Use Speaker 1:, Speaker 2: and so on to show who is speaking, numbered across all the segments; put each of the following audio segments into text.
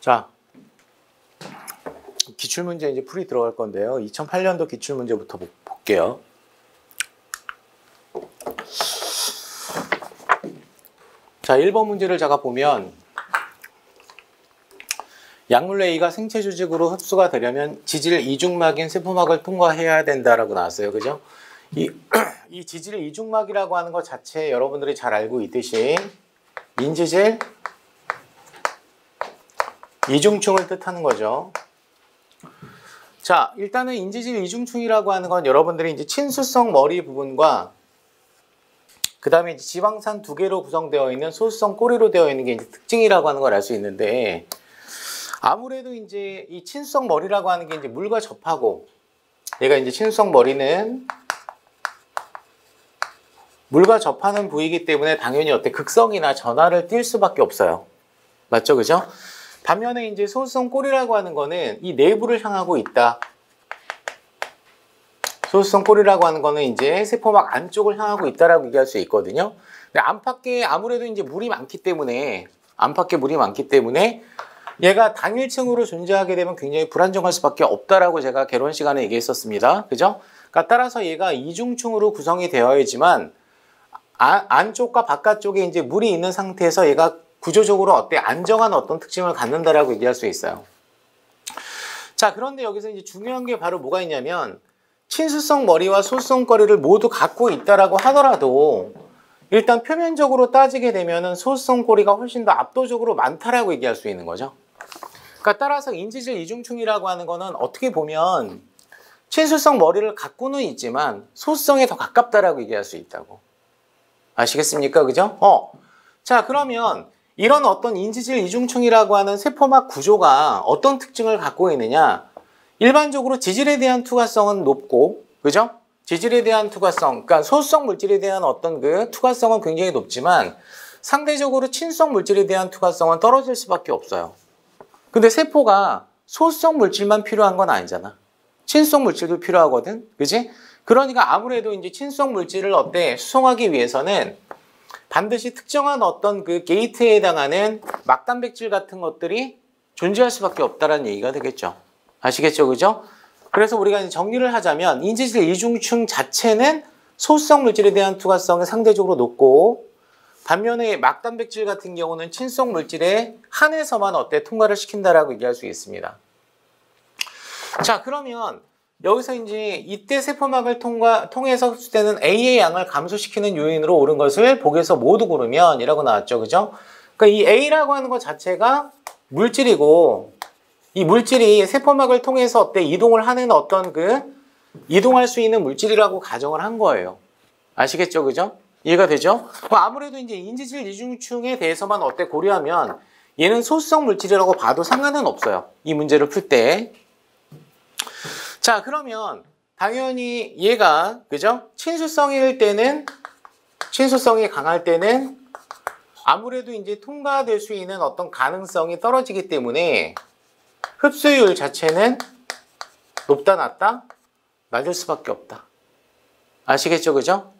Speaker 1: 자, 기출문제 이제 풀이 들어갈 건데요. 2008년도 기출문제부터 볼게요. 자, 1번 문제를 제가 보면 약물 A가 생체 조직으로 흡수가 되려면 지질 이중막인 세포막을 통과해야 된다라고 나왔어요. 그죠? 이 지질 이중막이라고 하는 것 자체 여러분들이 잘 알고 있듯이 인지질 이중충을 뜻하는 거죠. 자, 일단은 인지질 이중충이라고 하는 건 여러분들이 이제 친수성 머리 부분과 그 다음에 지방산 두 개로 구성되어 있는 소수성 꼬리로 되어 있는 게 이제 특징이라고 하는 걸 알 수 있는데, 아무래도 이제 이 친수성 머리라고 하는 게 이제 물과 접하고, 얘가 이제 친수성 머리는 물과 접하는 부위이기 때문에 당연히 극성이나 전하를 띌 수밖에 없어요. 맞죠? 그죠? 반면에 이제 소수성 꼬리라고 하는 거는 이 내부를 향하고 있다. 소수성 꼬리라고 하는 거는 이제 세포막 안쪽을 향하고 있다라고 얘기할 수 있거든요. 근데 안팎에 아무래도 이제 물이 많기 때문에, 얘가 당일층으로 존재하게 되면 굉장히 불안정할 수밖에 없다라고 제가 개론 시간에 얘기했었습니다. 그죠? 그러니까 따라서 얘가 이중층으로 구성이 되어야지만 안쪽과 바깥쪽에 이제 물이 있는 상태에서 얘가 구조적으로 안정한 어떤 특징을 갖는다라고 얘기할 수 있어요. 자, 그런데 여기서 이제 중요한 게 바로 뭐가 있냐면, 친수성 머리와 소수성 꼬리를 모두 갖고 있다라고 하더라도 일단 표면적으로 따지게 되면은 소수성 꼬리가 훨씬 더 압도적으로 많다라고 얘기할 수 있는 거죠. 그러니까 따라서 인지질 이중충이라고 하는 거는 어떻게 보면 친수성 머리를 갖고는 있지만 소수성에 더 가깝다라고 얘기할 수 있다고. 아시겠습니까? 그죠? 자, 그러면 이런 어떤 인지질 이중충이라고 하는 세포막 구조가 어떤 특징을 갖고 있느냐? 일반적으로 지질에 대한 투과성은 높고, 그죠? 지질에 대한 투과성, 그러니까 소수성 물질에 대한 어떤 그 투과성은 굉장히 높지만 상대적으로 친수성 물질에 대한 투과성은 떨어질 수밖에 없어요. 근데 세포가 소수성 물질만 필요한 건 아니잖아. 친수성 물질도 필요하거든, 그지? 그러니까 아무래도 이제 친수성 물질을 수송하기 위해서는 반드시 특정한 어떤 그 게이트에 해당하는 막단백질 같은 것들이 존재할 수밖에 없다라는 얘기가 되겠죠. 아시겠죠? 그죠? 그래서 우리가 이제 정리를 하자면 인지질 이중충 자체는 소수성 물질에 대한 투과성이 상대적으로 높고, 반면에 막단백질 같은 경우는 친수성 물질에 한해서만 통과를 시킨다라고 얘기할 수 있습니다. 자, 그러면 여기서 이제 이때 세포막을 통해서 흡수되는 A의 양을 감소시키는 요인으로 옳은 것을 복에서 모두 고르면 이라고 나왔죠. 그죠? 그러니까 이 A라고 하는 것 자체가 물질이고, 이 물질이 세포막을 통해서 이동을 하는 이동할 수 있는 물질이라고 가정을 한 거예요. 아시겠죠? 그죠? 이해가 되죠? 아무래도 이제 인지질 이중충에 대해서만 고려하면 얘는 소수성 물질이라고 봐도 상관은 없어요. 이 문제를 풀 때. 자, 그러면 당연히 얘가, 그죠? 친수성이 강할 때는 아무래도 이제 통과될 수 있는 어떤 가능성이 떨어지기 때문에 흡수율 자체는 높다, 낮다? 낮을 수밖에 없다. 아시겠죠? 그죠?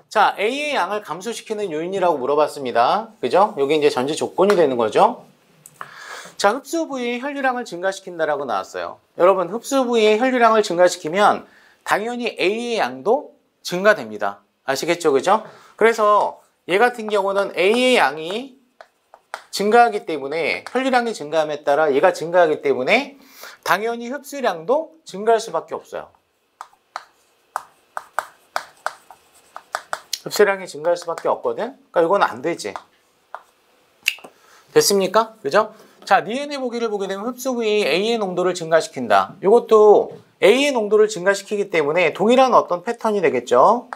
Speaker 1: 자, A의 양을 감소시키는 요인이라고 물어봤습니다. 그죠? 여기 이제 전제 조건이 되는 거죠. 자, 흡수 부위의 혈류량을 증가시킨다라고 나왔어요. 여러분, 흡수 부위의 혈류량을 증가시키면 당연히 A의 양도 증가됩니다. 아시겠죠? 그죠? 그래서 얘 같은 경우는 A의 양이 증가하기 때문에, 혈류량이 증가함에 따라 얘가 증가하기 때문에 당연히 흡수량도 증가할 수밖에 없어요. 흡수량이 증가할 수밖에 없거든? 그러니까 이건 안 되지. 됐습니까? 그죠? 자, DNA 보기를 보게 되면 흡수 부위 A의 농도를 증가시킨다. 이것도 A의 농도를 증가시키기 때문에 동일한 어떤 패턴이 되겠죠?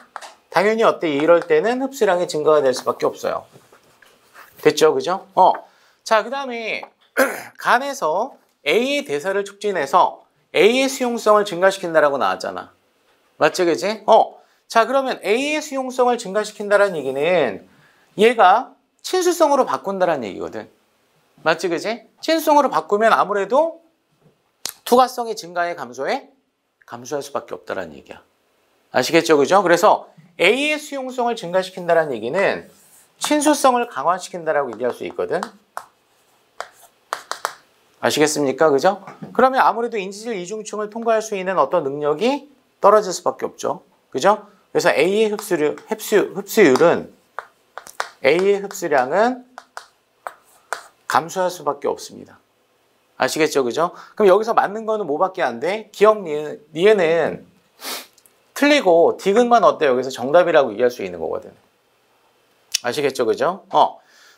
Speaker 1: 당연히 이럴 때는 흡수량이 증가가 될 수밖에 없어요. 됐죠? 그죠? 자, 그 다음에 간에서 A의 대사를 촉진해서 A의 수용성을 증가시킨다라고 나왔잖아. 맞지? 그지? 자, 그러면 A의 수용성을 증가시킨다라는 얘기는 얘가 친수성으로 바꾼다라는 얘기거든. 맞지? 그지? 친수성으로 바꾸면 아무래도 투과성이 증가해 감소할 수밖에 없다라는 얘기야. 아시겠죠? 그죠? 그래서 A의 수용성을 증가시킨다라는 얘기는 친수성을 강화시킨다라고 얘기할 수 있거든. 아시겠습니까? 그죠? 그러면 아무래도 인지질 이중층을 통과할 수 있는 어떤 능력이 떨어질 수밖에 없죠. 그죠? 그래서 A의 흡수량은 감소할 수밖에 없습니다. 아시겠죠? 그죠? 그럼 여기서 맞는 거는 뭐밖에 안 돼? 기억 니은은 틀리고 디귿만 어때요? 여기서 정답이라고 얘기할 수 있는 거거든. 아시겠죠? 그죠?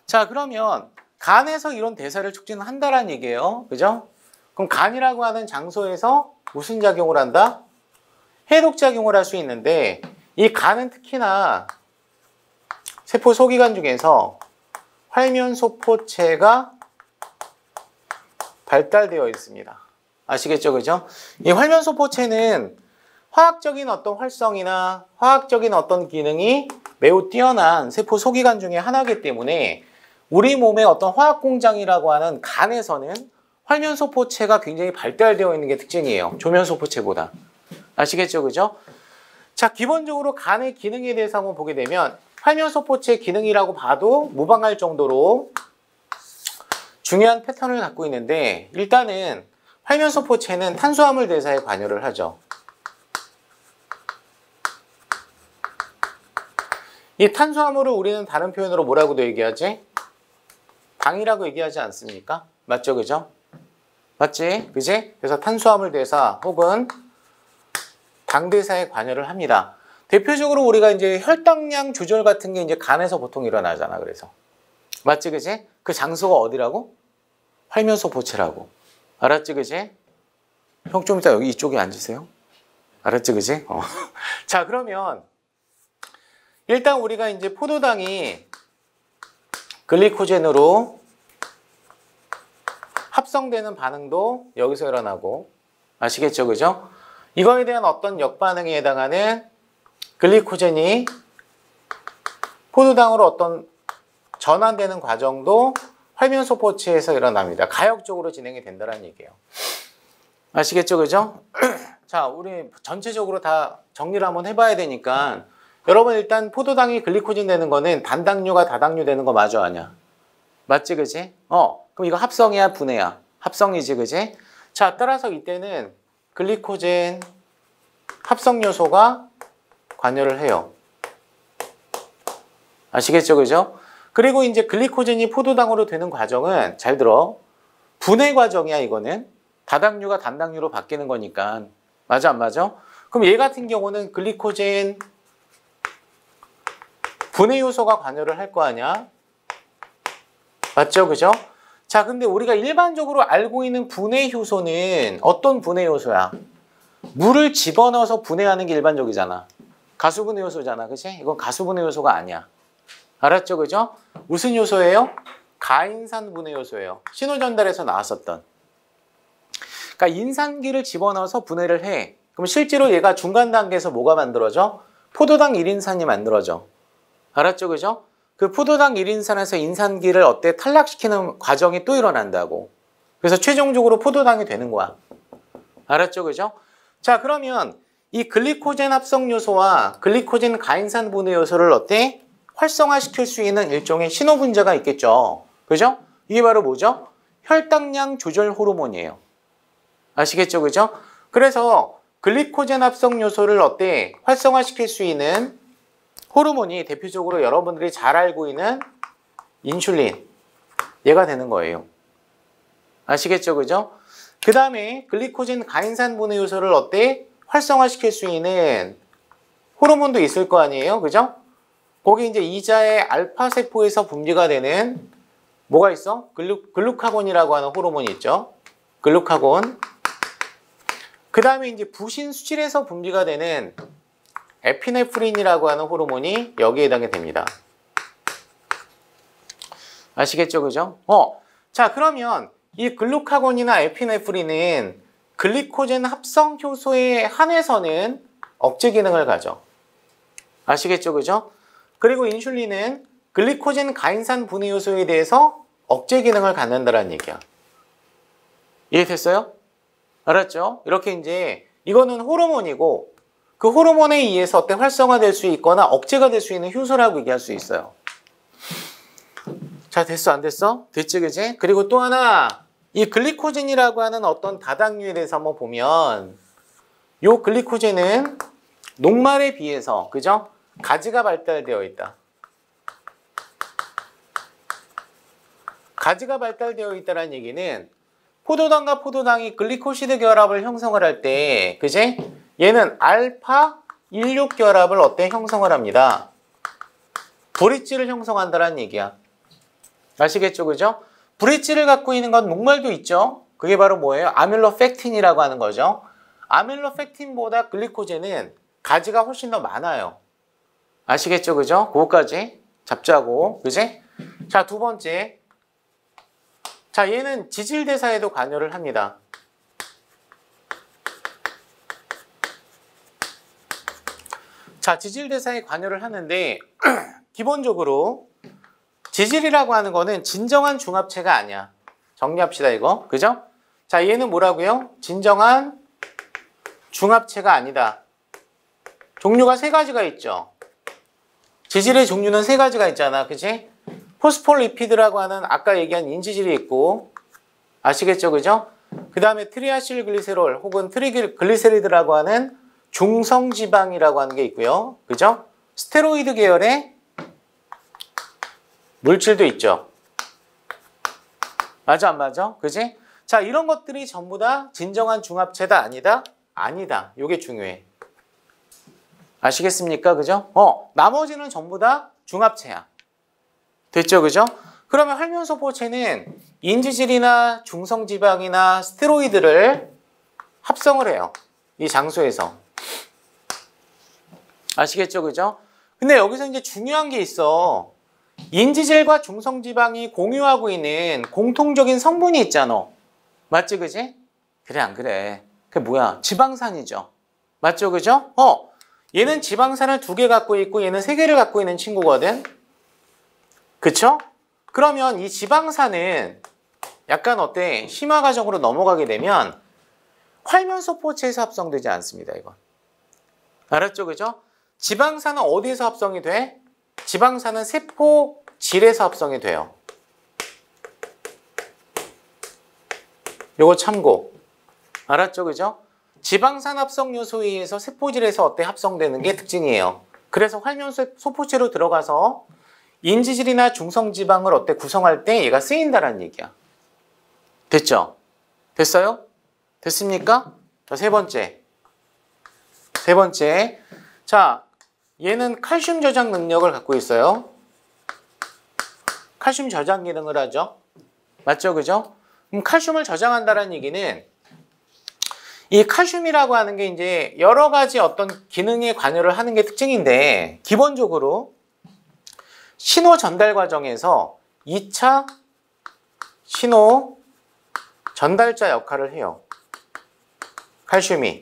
Speaker 1: 자, 그러면 간에서 이런 대사를 촉진한다라는 얘기예요. 그죠? 그럼 간이라고 하는 장소에서 무슨 작용을 한다? 해독작용을 할 수 있는데 이 간은 특히나 세포 소기관 중에서 활면소포체가 발달되어 있습니다. 아시겠죠? 그죠? 이 활면소포체는 화학적인 어떤 활성이나 화학적인 어떤 기능이 매우 뛰어난 세포 소기관 중에 하나이기 때문에 우리 몸의 어떤 화학공장이라고 하는 간에서는 활면소포체가 굉장히 발달되어 있는 게 특징이에요. 조면소포체보다. 아시겠죠? 그죠? 자, 기본적으로 간의 기능에 대해서 한번 보게 되면 활면소포체 기능이라고 봐도 무방할 정도로 중요한 패턴을 갖고 있는데 일단은 활면소포체는 탄수화물 대사에 관여를 하죠. 이 탄수화물을 우리는 다른 표현으로 뭐라고도 얘기하지? 당이라고 얘기하지 않습니까? 맞죠? 그죠? 맞지? 그지? 그래서 탄수화물 대사 혹은 당 대사에 관여를 합니다. 대표적으로 우리가 이제 혈당량 조절 같은 게 이제 간에서 보통 일어나잖아. 그래서. 맞지? 그지? 그 장소가 어디라고? 활면소포체라고. 알았지? 그지? 형 좀 이따 여기 이쪽에 앉으세요. 알았지? 그지? 자, 그러면 일단 우리가 이제 포도당이 글리코젠으로 합성되는 반응도 여기서 일어나고 아시겠죠? 그죠? 이거에 대한 어떤 역반응에 해당하는 글리코젠이 포도당으로 어떤 전환되는 과정도 활면소포체에서 일어납니다. 가역적으로 진행이 된다는 얘기예요. 아시겠죠? 그죠? 자, 우리 전체적으로 다 정리를 한번 해봐야 되니까 여러분 일단 포도당이 글리코젠 되는 거는 단당류가 다당류 되는 거 맞아 아니야? 맞지? 그지? 그럼 이거 합성이야 분해야? 합성이지 그지? 자, 따라서 이때는 글리코젠 합성 요소가 관여를 해요. 아시겠죠? 그죠? 그리고 이제 글리코젠이 포도당으로 되는 과정은 잘 들어. 분해 과정이야 이거는. 다당류가 단당류로 바뀌는 거니까. 맞아 안 맞아? 그럼 얘 같은 경우는 글리코젠 분해 요소가 관여를 할 거 아니야? 맞죠? 그죠? 자, 근데 우리가 일반적으로 알고 있는 분해 효소는 어떤 분해 요소야? 물을 집어넣어서 분해하는 게 일반적이잖아. 가수분해 요소잖아. 그치? 이건 가수분해 요소가 아니야. 알았죠? 그죠? 무슨 요소예요? 가인산 분해 요소예요. 신호전달에서 나왔었던. 그러니까 인산기를 집어넣어서 분해를 해. 그럼 실제로 얘가 중간 단계에서 뭐가 만들어져? 포도당 1인산이 만들어져. 알았죠? 그죠? 그 포도당 1인산에서 인산기를 어때? 탈락시키는 과정이 또 일어난다고. 그래서 최종적으로 포도당이 되는 거야. 알았죠? 그죠? 자, 그러면 이 글리코젠 합성 요소와 글리코젠 가인산 분해 요소를 어때? 활성화시킬 수 있는 일종의 신호 분자가 있겠죠. 그죠? 이게 바로 뭐죠? 혈당량 조절 호르몬이에요. 아시겠죠? 그죠? 그래서 글리코젠 합성 요소를 어때? 활성화시킬 수 있는 호르몬이 대표적으로 여러분들이 잘 알고 있는 인슐린. 얘가 되는 거예요. 아시겠죠? 그죠? 그 다음에 글리코젠 가인산 분해 요소를 어때? 활성화시킬 수 있는 호르몬도 있을 거 아니에요? 그죠? 거기 이제 이자의 알파 세포에서 분비가 되는 뭐가 있어? 글루카곤이라고 하는 호르몬이 있죠. 글루카곤. 그 다음에 이제 부신 수질에서 분비가 되는 에피네프린이라고 하는 호르몬이 여기에 해당이 됩니다. 아시겠죠? 그죠? 자, 그러면 이 글루카곤이나 에피네프린은 글리코젠 합성 효소에 한해서는 억제 기능을 가져. 아시겠죠? 그죠? 그리고 인슐린은 글리코젠 가인산 분해 요소에 대해서 억제 기능을 갖는다는 얘기야. 이해됐어요? 알았죠? 이렇게 이제 이거는 호르몬이고 그 호르몬에 의해서 어때 활성화될 수 있거나 억제가 될 수 있는 효소라고 얘기할 수 있어요. 자, 됐어? 안 됐어? 됐지, 그지? 그리고 또 하나 이 글리코젠이라고 하는 어떤 다당류에 대해서 한번 보면 요 글리코젠은 녹말에 비해서 그죠? 가지가 발달되어 있다. 가지가 발달되어 있다는 얘기는 포도당과 포도당이 글리코시드 결합을 형성을 할 때 그지? 얘는 알파 16 결합을 어때? 형성을 합니다. 브릿지를 형성한다는 얘기야. 아시겠죠? 그죠? 브릿지를 갖고 있는 건 녹말도 있죠. 그게 바로 뭐예요? 아밀로펙틴이라고 하는 거죠. 아밀로펙틴보다 글리코젠은 가지가 훨씬 더 많아요. 아시겠죠? 그죠? 그거까지 잡자고. 그지? 자, 두 번째. 자, 얘는 지질대사에도 관여를 합니다. 자, 지질대사에 관여를 하는데 기본적으로 지질이라고 하는 거는 진정한 중합체가 아니야. 정리합시다 이거. 그죠? 자, 얘는 뭐라고요? 진정한 중합체가 아니다. 종류가 세 가지가 있죠. 지질의 종류는 세 가지가 있잖아. 그치? 포스폴리피드라고 하는 아까 얘기한 인지질이 있고 아시겠죠? 그죠? 그 다음에 트리아실글리세롤 혹은 트리글리세리드라고 하는 중성지방이라고 하는 게 있고요. 그죠? 스테로이드 계열의 물질도 있죠. 맞아 안 맞아? 그지? 자, 이런 것들이 전부 다 진정한 중합체다 아니다? 아니다. 요게 중요해. 아시겠습니까? 그죠? 나머지는 전부 다 중합체야. 됐죠? 그죠? 그러면 활면소포체는 인지질이나 중성지방이나 스테로이드를 합성을 해요. 이 장소에서. 아시겠죠? 그죠? 근데 여기서 이제 중요한 게 있어. 인지질과 중성지방이 공유하고 있는 공통적인 성분이 있잖아. 맞지? 그지? 그래 안 그래? 그게 뭐야? 지방산이죠. 맞죠? 그죠? 얘는 지방산을 2개 갖고 있고 얘는 3개를 갖고 있는 친구거든. 그쵸? 그러면 이 지방산은 약간 어때? 심화 과정으로 넘어가게 되면 활면소포체에서 합성되지 않습니다. 이건. 알았죠? 그죠? 지방산은 어디에서 합성이 돼? 지방산은 세포질에서 합성이 돼요. 요거 참고. 알았죠? 그죠? 지방산 합성 요소에 의해서 세포질에서 어때? 합성되는 게 특징이에요. 그래서 활면소포체로 들어가서 인지질이나 중성지방을 어때? 구성할 때 얘가 쓰인다라는 얘기야. 됐죠? 됐어요? 됐습니까? 자, 세 번째. 자, 얘는 칼슘 저장 능력을 갖고 있어요. 칼슘 저장 기능을 하죠. 맞죠? 그죠? 그럼 칼슘을 저장한다는 얘기는 이 칼슘이라고 하는 게 이제 여러 가지 어떤 기능에 관여를 하는 게 특징인데 기본적으로 신호 전달 과정에서 2차 신호 전달자 역할을 해요. 칼슘이.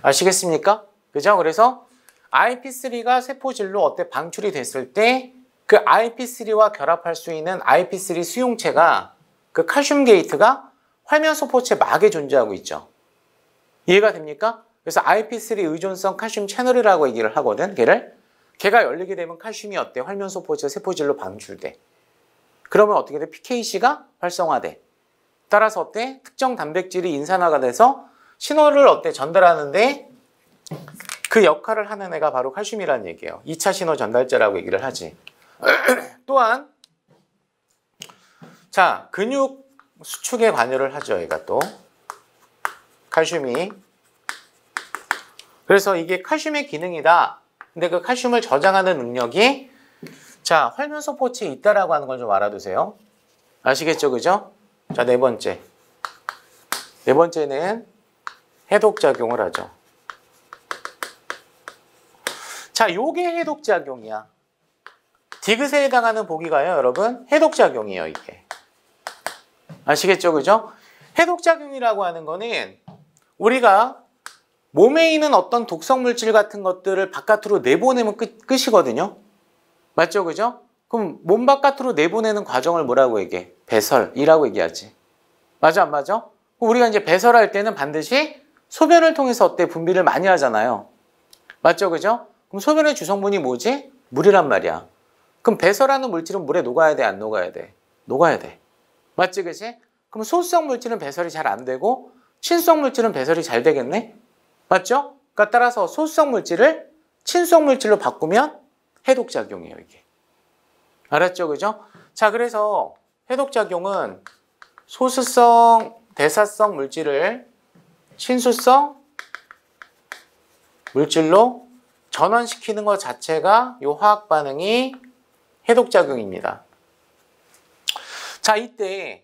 Speaker 1: 아시겠습니까? 그죠? 그래서 IP3가 세포질로 어때 방출이 됐을 때 그 IP3와 결합할 수 있는 IP3 수용체가 그 칼슘 게이트가 활면소포체 막에 존재하고 있죠. 이해가 됩니까? 그래서 IP3 의존성 칼슘 채널이라고 얘기를 하거든. 걔가 열리게 되면 칼슘이 어때? 활면소포체 세포질로 방출돼. 그러면 어떻게 돼? PKC가 활성화돼. 따라서 어때? 특정 단백질이 인산화가 돼서 신호를 어때? 전달하는데 그 역할을 하는 애가 바로 칼슘이라는 얘기예요. 2차 신호 전달자라고 얘기를 하지. 또한 자, 근육 수축에 관여를 하죠. 얘가 또 칼슘이. 그래서 이게 칼슘의 기능이다. 근데 그 칼슘을 저장하는 능력이 자, 활면소포체에 있다라고 하는 걸 좀 알아두세요. 아시겠죠? 그죠? 자, 네 번째는 해독작용을 하죠. 자, 요게 해독작용이야. 디귿에 해당하는 보기가요, 여러분. 해독작용이에요, 이게. 아시겠죠? 그죠? 해독작용이라고 하는 거는 우리가 몸에 있는 어떤 독성물질 같은 것들을 바깥으로 내보내면 끝이거든요. 맞죠? 그죠? 그럼 몸 바깥으로 내보내는 과정을 뭐라고 얘기해? 배설이라고 얘기하지. 맞아, 안 맞아? 우리가 이제 배설할 때는 반드시 소변을 통해서 어때? 분비를 많이 하잖아요. 맞죠? 그죠? 그럼 소변의 주성분이 뭐지? 물이란 말이야. 그럼 배설하는 물질은 물에 녹아야 돼? 안 녹아야 돼? 녹아야 돼. 맞지, 그치? 그럼 소수성 물질은 배설이 잘 안 되고 친수성 물질은 배설이 잘 되겠네? 맞죠? 그러니까 따라서 소수성 물질을 친수성 물질로 바꾸면 해독작용이에요, 이게. 알았죠, 그죠? 자, 그래서 해독작용은 소수성, 대사성 물질을 친수성 물질로 전환시키는 것 자체가 이 화학 반응이 해독작용입니다. 자, 이때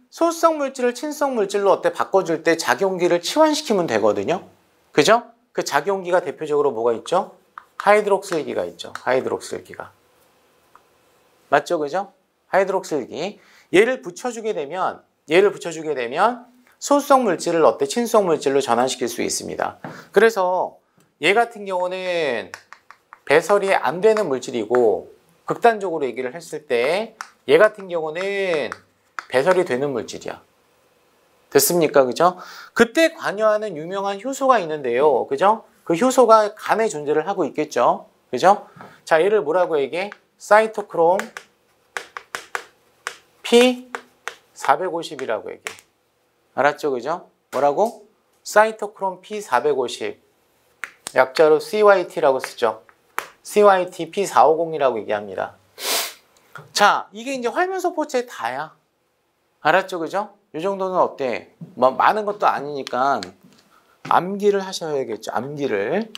Speaker 1: 소수성 물질을 친수성 물질로 어때 바꿔줄 때 작용기를 치환시키면 되거든요. 그죠? 그 작용기가 대표적으로 뭐가 있죠? 하이드록실기가 있죠. 하이드록실기가. 맞죠? 그죠? 하이드록실기. 얘를 붙여주게 되면 소수성 물질을 어때 친수성 물질로 전환시킬 수 있습니다. 그래서 얘 같은 경우는 배설이 안 되는 물질이고 극단적으로 얘기를 했을 때 얘 같은 경우는 배설이 되는 물질이야. 됐습니까? 그죠? 그때 관여하는 유명한 효소가 있는데요. 그죠? 그 효소가 간에 존재를 하고 있겠죠. 그죠? 자, 얘를 뭐라고 얘기해? 사이토크롬 P450이라고 얘기해. 알았죠? 그죠? 뭐라고? 사이토크롬 P450. 약자로 CYT라고 쓰죠. CYT P450이라고 얘기합니다. 자, 이게 이제 활문소포체 다야. 알았죠? 그죠? 이 정도는 어때? 뭐 많은 것도 아니니까 암기를 하셔야겠죠. 암기를.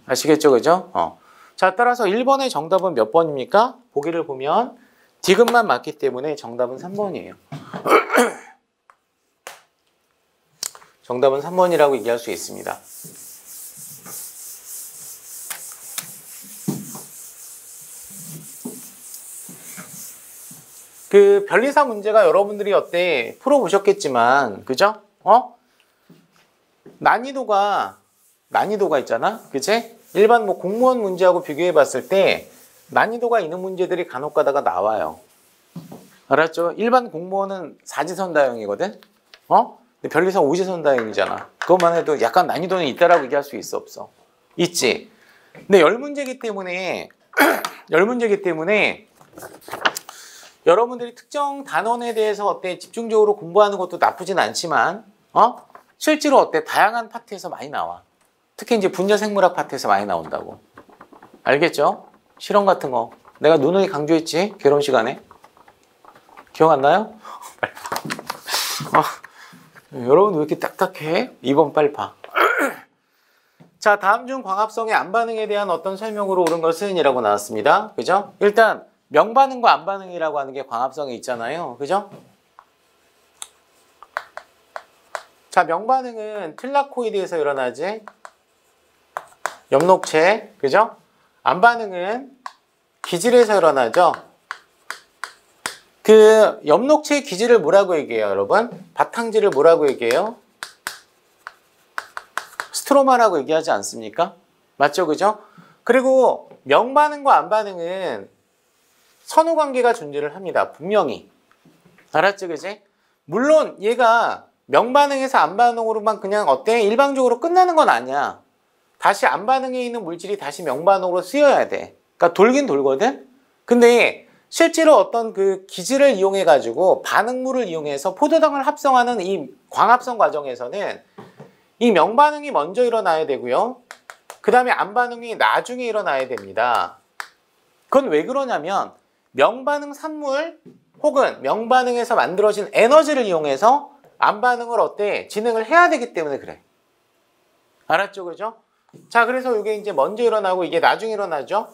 Speaker 1: 아시겠죠? 그죠? 자, 따라서 1번의 정답은 몇 번입니까? 보기를 보면 디귿만 맞기 때문에 정답은 3번이에요. 정답은 3번이라고 얘기할 수 있습니다. 그 변리사 문제가 여러분들이 어때 풀어보셨겠지만, 그죠? 난이도가 있잖아, 그치? 일반 뭐 공무원 문제하고 비교해봤을 때 난이도가 있는 문제들이 간혹가다가 나와요. 알았죠? 일반 공무원은 4지선다형이거든. 근데 변리사 5지선다형이잖아. 그것만 해도 약간 난이도는 있다라고 얘기할 수 있어, 없어? 있지. 근데 열 문제기 때문에 여러분들이 특정 단원에 대해서 어때 집중적으로 공부하는 것도 나쁘진 않지만 실제로 어때 다양한 파트에서 많이 나와. 특히 이제 분자생물학 파트에서 많이 나온다고. 알겠죠? 실험 같은 거 내가 누누이 강조했지, 결혼 시간에. 기억 안 나요? 여러분 왜 이렇게 딱딱해? 2번 빨리 봐. 자, 다음 중 광합성의 안반응에 대한 어떤 설명으로 옳은 것은 이라고 나왔습니다. 그죠? 일단 명반응과 안반응이라고 하는 게 광합성이 있잖아요. 그죠? 자, 명반응은 틀라코이드에서 일어나지. 엽록체. 그죠? 안반응은 기질에서 일어나죠. 그 엽록체의 기질을 뭐라고 얘기해요, 여러분? 바탕질을 뭐라고 얘기해요? 스트로마라고 얘기하지 않습니까? 맞죠? 그죠? 그리고 명반응과 안반응은 선후관계가 존재를 합니다. 분명히. 알았지, 그지? 물론 얘가 명반응에서 안반응으로만 그냥 어때? 일방적으로 끝나는 건 아니야. 다시 안반응에 있는 물질이 다시 명반응으로 쓰여야 돼. 그러니까 돌긴 돌거든? 근데 실제로 어떤 그 기질을 이용해가지고 반응물을 이용해서 포도당을 합성하는 이 광합성 과정에서는 이 명반응이 먼저 일어나야 되고요. 그 다음에 안반응이 나중에 일어나야 됩니다. 그건 왜 그러냐면 명반응 산물 혹은 명반응에서 만들어진 에너지를 이용해서 안반응을 어때? 진행을 해야 되기 때문에 그래. 알았죠? 그죠? 자, 그래서 이게 이제 먼저 일어나고 이게 나중에 일어나죠?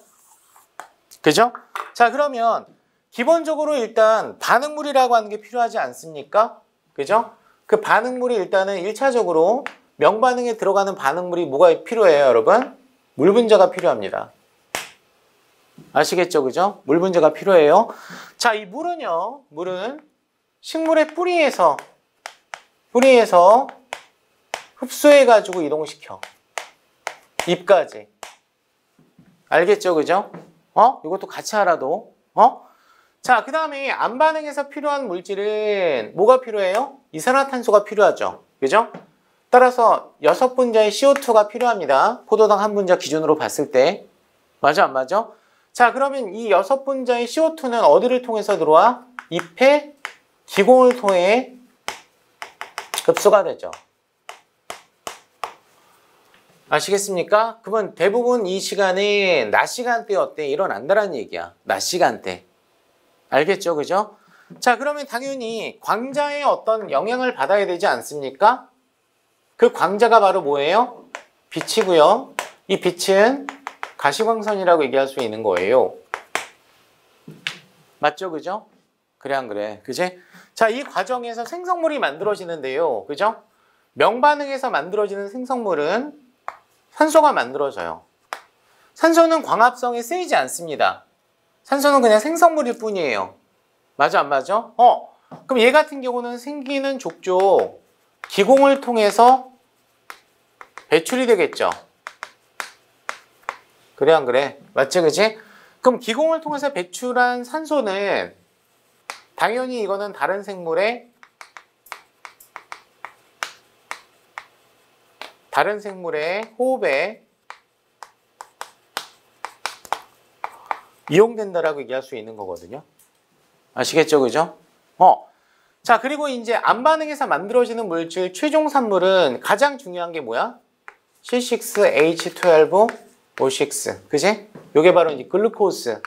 Speaker 1: 그죠? 자, 그러면 기본적으로 일단 반응물이라고 하는 게 필요하지 않습니까? 그죠? 그 반응물이 일단은 1차적으로 명반응에 들어가는 반응물이 뭐가 필요해요, 여러분? 물 분자가 필요합니다. 아시겠죠? 그죠? 물 분자가 필요해요. 자, 이 물은요, 물은 식물의 뿌리에서 흡수해가지고 이동시켜. 잎까지. 알겠죠? 그죠? 이것도 같이 알아도. 자, 그 다음에 안반응에서 필요한 물질은 뭐가 필요해요? 이산화탄소가 필요하죠. 그죠? 따라서 6분자의 CO2가 필요합니다. 포도당 1분자 기준으로 봤을 때. 맞아, 안 맞아? 자, 그러면 이 6분자의 CO2는 어디를 통해서 들어와? 잎의 기공을 통해 흡수가 되죠. 아시겠습니까? 그러면 대부분 이 시간에 낮 시간대 어때? 일어난다라는 얘기야. 낮 시간대. 알겠죠? 그죠? 자, 그러면 당연히 광자의 어떤 영향을 받아야 되지 않습니까? 그 광자가 바로 뭐예요? 빛이고요. 이 빛은 가시광선이라고 얘기할 수 있는 거예요. 맞죠? 그죠? 그래 안 그래? 그지? 자, 이 과정에서 생성물이 만들어지는데요. 그죠? 명반응에서 만들어지는 생성물은 산소가 만들어져요. 산소는 광합성에 쓰이지 않습니다. 산소는 그냥 생성물일 뿐이에요. 맞아 안 맞아? 그럼 얘 같은 경우는 생기는 족족 기공을 통해서 배출이 되겠죠. 그래 안 그래? 맞지 그지? 그럼 기공을 통해서 배출한 산소는 당연히 이거는 다른 생물의 호흡에 이용된다라고 얘기할 수 있는 거거든요. 아시겠죠? 그죠? 자, 그리고 이제 암반응에서 만들어지는 물질 최종 산물은 가장 중요한 게 뭐야? C6H12O6. 그지? 요게 바로 이제 글루코스.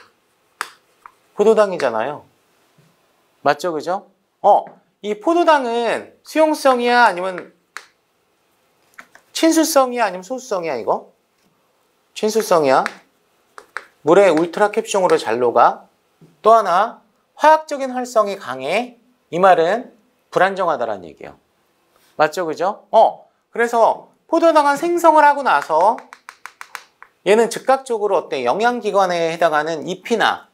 Speaker 1: 포도당이잖아요. 맞죠? 그죠? 이 포도당은 수용성이야? 아니면 친수성이야? 아니면 소수성이야, 이거? 친수성이야. 물에 울트라 캡숑으로 잘 녹아. 또 하나, 화학적인 활성이 강해. 이 말은 불안정하다라는 얘기예요. 맞죠? 그죠? 그래서 포도당은 생성을 하고 나서 얘는 즉각적으로 어때? 영양기관에 해당하는 잎이나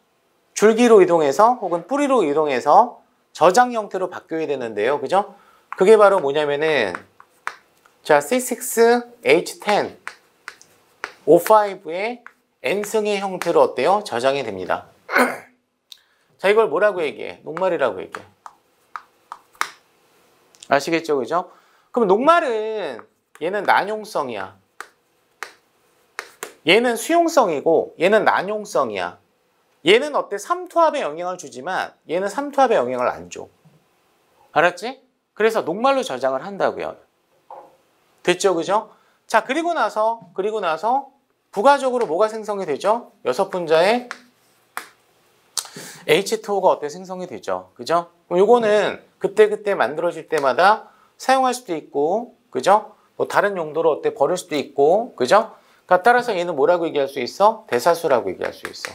Speaker 1: 줄기로 이동해서 혹은 뿌리로 이동해서 저장 형태로 바뀌어야 되는데요. 그죠? 그게 바로 뭐냐면은 자, C6H10 O5의 N승의 형태로 어때요? 저장이 됩니다. 자, 이걸 뭐라고 얘기해? 녹말이라고 얘기해. 아시겠죠? 그죠? 그럼 녹말은 얘는 난용성이야. 얘는 수용성이고 얘는 난용성이야. 얘는 어때? 삼투압에 영향을 주지만 얘는 삼투압에 영향을 안 줘. 알았지? 그래서 녹말로 저장을 한다고요. 됐죠? 그죠? 자, 그리고 나서 부가적으로 뭐가 생성이 되죠? 6분자의 H2O가 어때? 생성이 되죠. 그죠? 그럼 요거는 그때 만들어질 때마다 사용할 수도 있고, 그죠? 뭐 다른 용도로 어때? 버릴 수도 있고, 그죠? 그러니까 따라서 얘는 뭐라고 얘기할 수 있어? 대사수라고 얘기할 수 있어.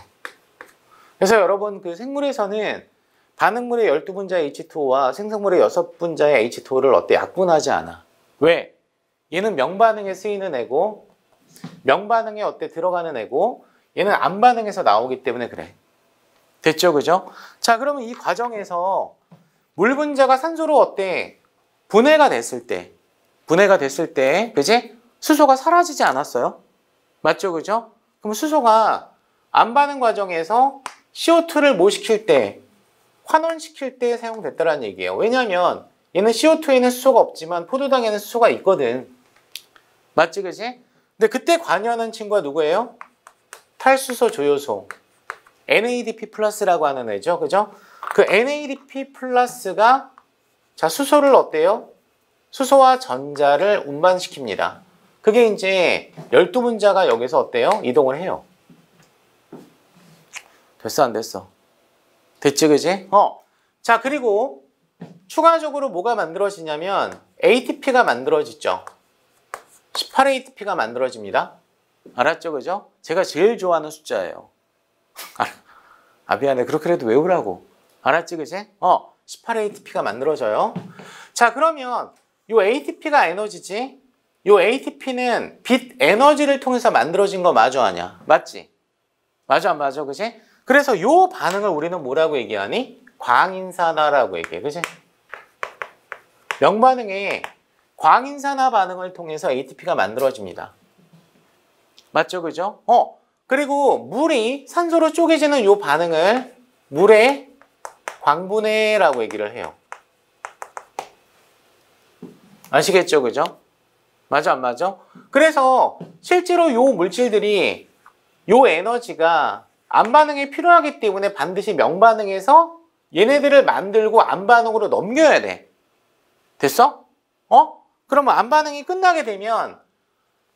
Speaker 1: 그래서 여러분 그 생물에서는 반응물의 12분자의 H2O와 생성물의 6분자의 H2O를 어때? 약분하지 않아. 왜? 얘는 명반응에 쓰이는 애고 명반응에 어때? 들어가는 애고 얘는 암반응에서 나오기 때문에 그래. 됐죠? 그죠? 자, 그러면 이 과정에서 물 분자가 산소로 어때? 분해가 됐을 때 그지? 수소가 사라지지 않았어요? 맞죠? 그죠? 그럼 수소가 암반응 과정에서 CO2를 뭐 시킬 때? 환원시킬 때 사용됐다는 얘기예요. 왜냐하면 얘는 CO2에는 수소가 없지만 포도당에는 수소가 있거든. 맞지? 그지? 근데 그때 관여하는 친구가 누구예요? 탈수소 조효소. NADP 플러스라고 하는 애죠. 그죠? 그 NADP 플러스가 자, 수소를 어때요? 수소와 전자를 운반시킵니다. 그게 이제 12분자가 여기서 어때요? 이동을 해요. 됐어, 안 됐어? 됐지, 그지? 자, 그리고 추가적으로 뭐가 만들어지냐면 ATP가 만들어지죠. 18ATP가 만들어집니다. 알았죠, 그죠? 제가 제일 좋아하는 숫자예요. 미안해. 그렇게 해도 외우라고. 알았지, 그지? 18ATP가 만들어져요. 자, 그러면 요 ATP가 에너지지? 요 ATP는 빛 에너지를 통해서 만들어진 거 맞아, 아니야? 맞지? 맞아, 안 맞아, 그지? 그래서 요 반응을 우리는 뭐라고 얘기하니? 광인산화라고 얘기해, 그지? 명반응에 광인산화 반응을 통해서 ATP가 만들어집니다. 맞죠, 그죠? 그리고 물이 산소로 쪼개지는 요 반응을 물의 광분해라고 얘기를 해요. 아시겠죠, 그죠? 맞아, 안 맞아? 그래서 실제로 요 물질들이 요 에너지가 암반응에 필요하기 때문에 반드시 명반응에서 얘네들을 만들고 안반응으로 넘겨야 돼. 됐어? 그러면 안반응이 끝나게 되면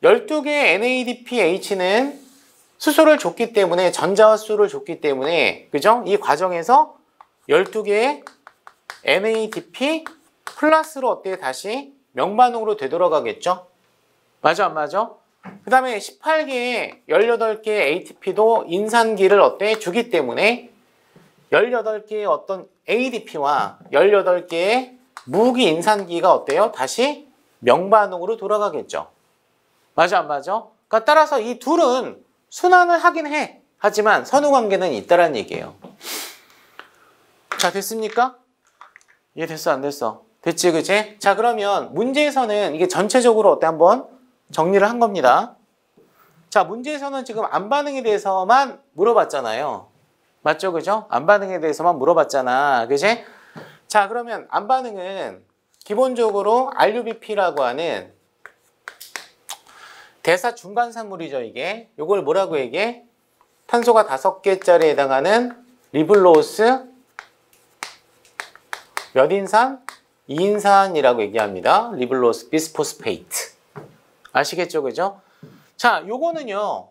Speaker 1: 12개의 NADPH는 수소를 줬기 때문에, 전자와 수를 줬기 때문에, 그죠? 이 과정에서 12개의 NADP 플러스로 어때요? 다시 명반응으로 되돌아가겠죠? 맞아, 안 맞아? 그 다음에 18개의 18개의 ATP도 인산기를 어때? 주기 때문에 18개의 어떤 ADP와 18개의 무기 인산기가 어때요? 다시 명반응으로 돌아가겠죠. 맞아, 안 맞아? 그러니까 따라서 이 둘은 순환을 하긴 해. 하지만 선후관계는 있다라는 얘기예요. 자, 됐습니까? 이해됐어, 안 됐어? 됐지, 그치? 자, 그러면 문제에서는 이게 전체적으로 어때? 한번 정리를 한 겁니다. 자, 문제에서는 지금 안반응에 대해서만 물어봤잖아요. 맞죠, 그죠? 안반응에 대해서만 물어봤잖아. 그치? 자, 그러면 안반응은 기본적으로 RUBP라고 하는 대사 중간산물이죠, 이게. 요걸 뭐라고 얘기해? 탄소가 5개짜리에 해당하는 리블로스 몇 인산? 2인산이라고 얘기합니다. 리블로스 비스포스페이트. 아시겠죠, 그죠? 자, 요거는요.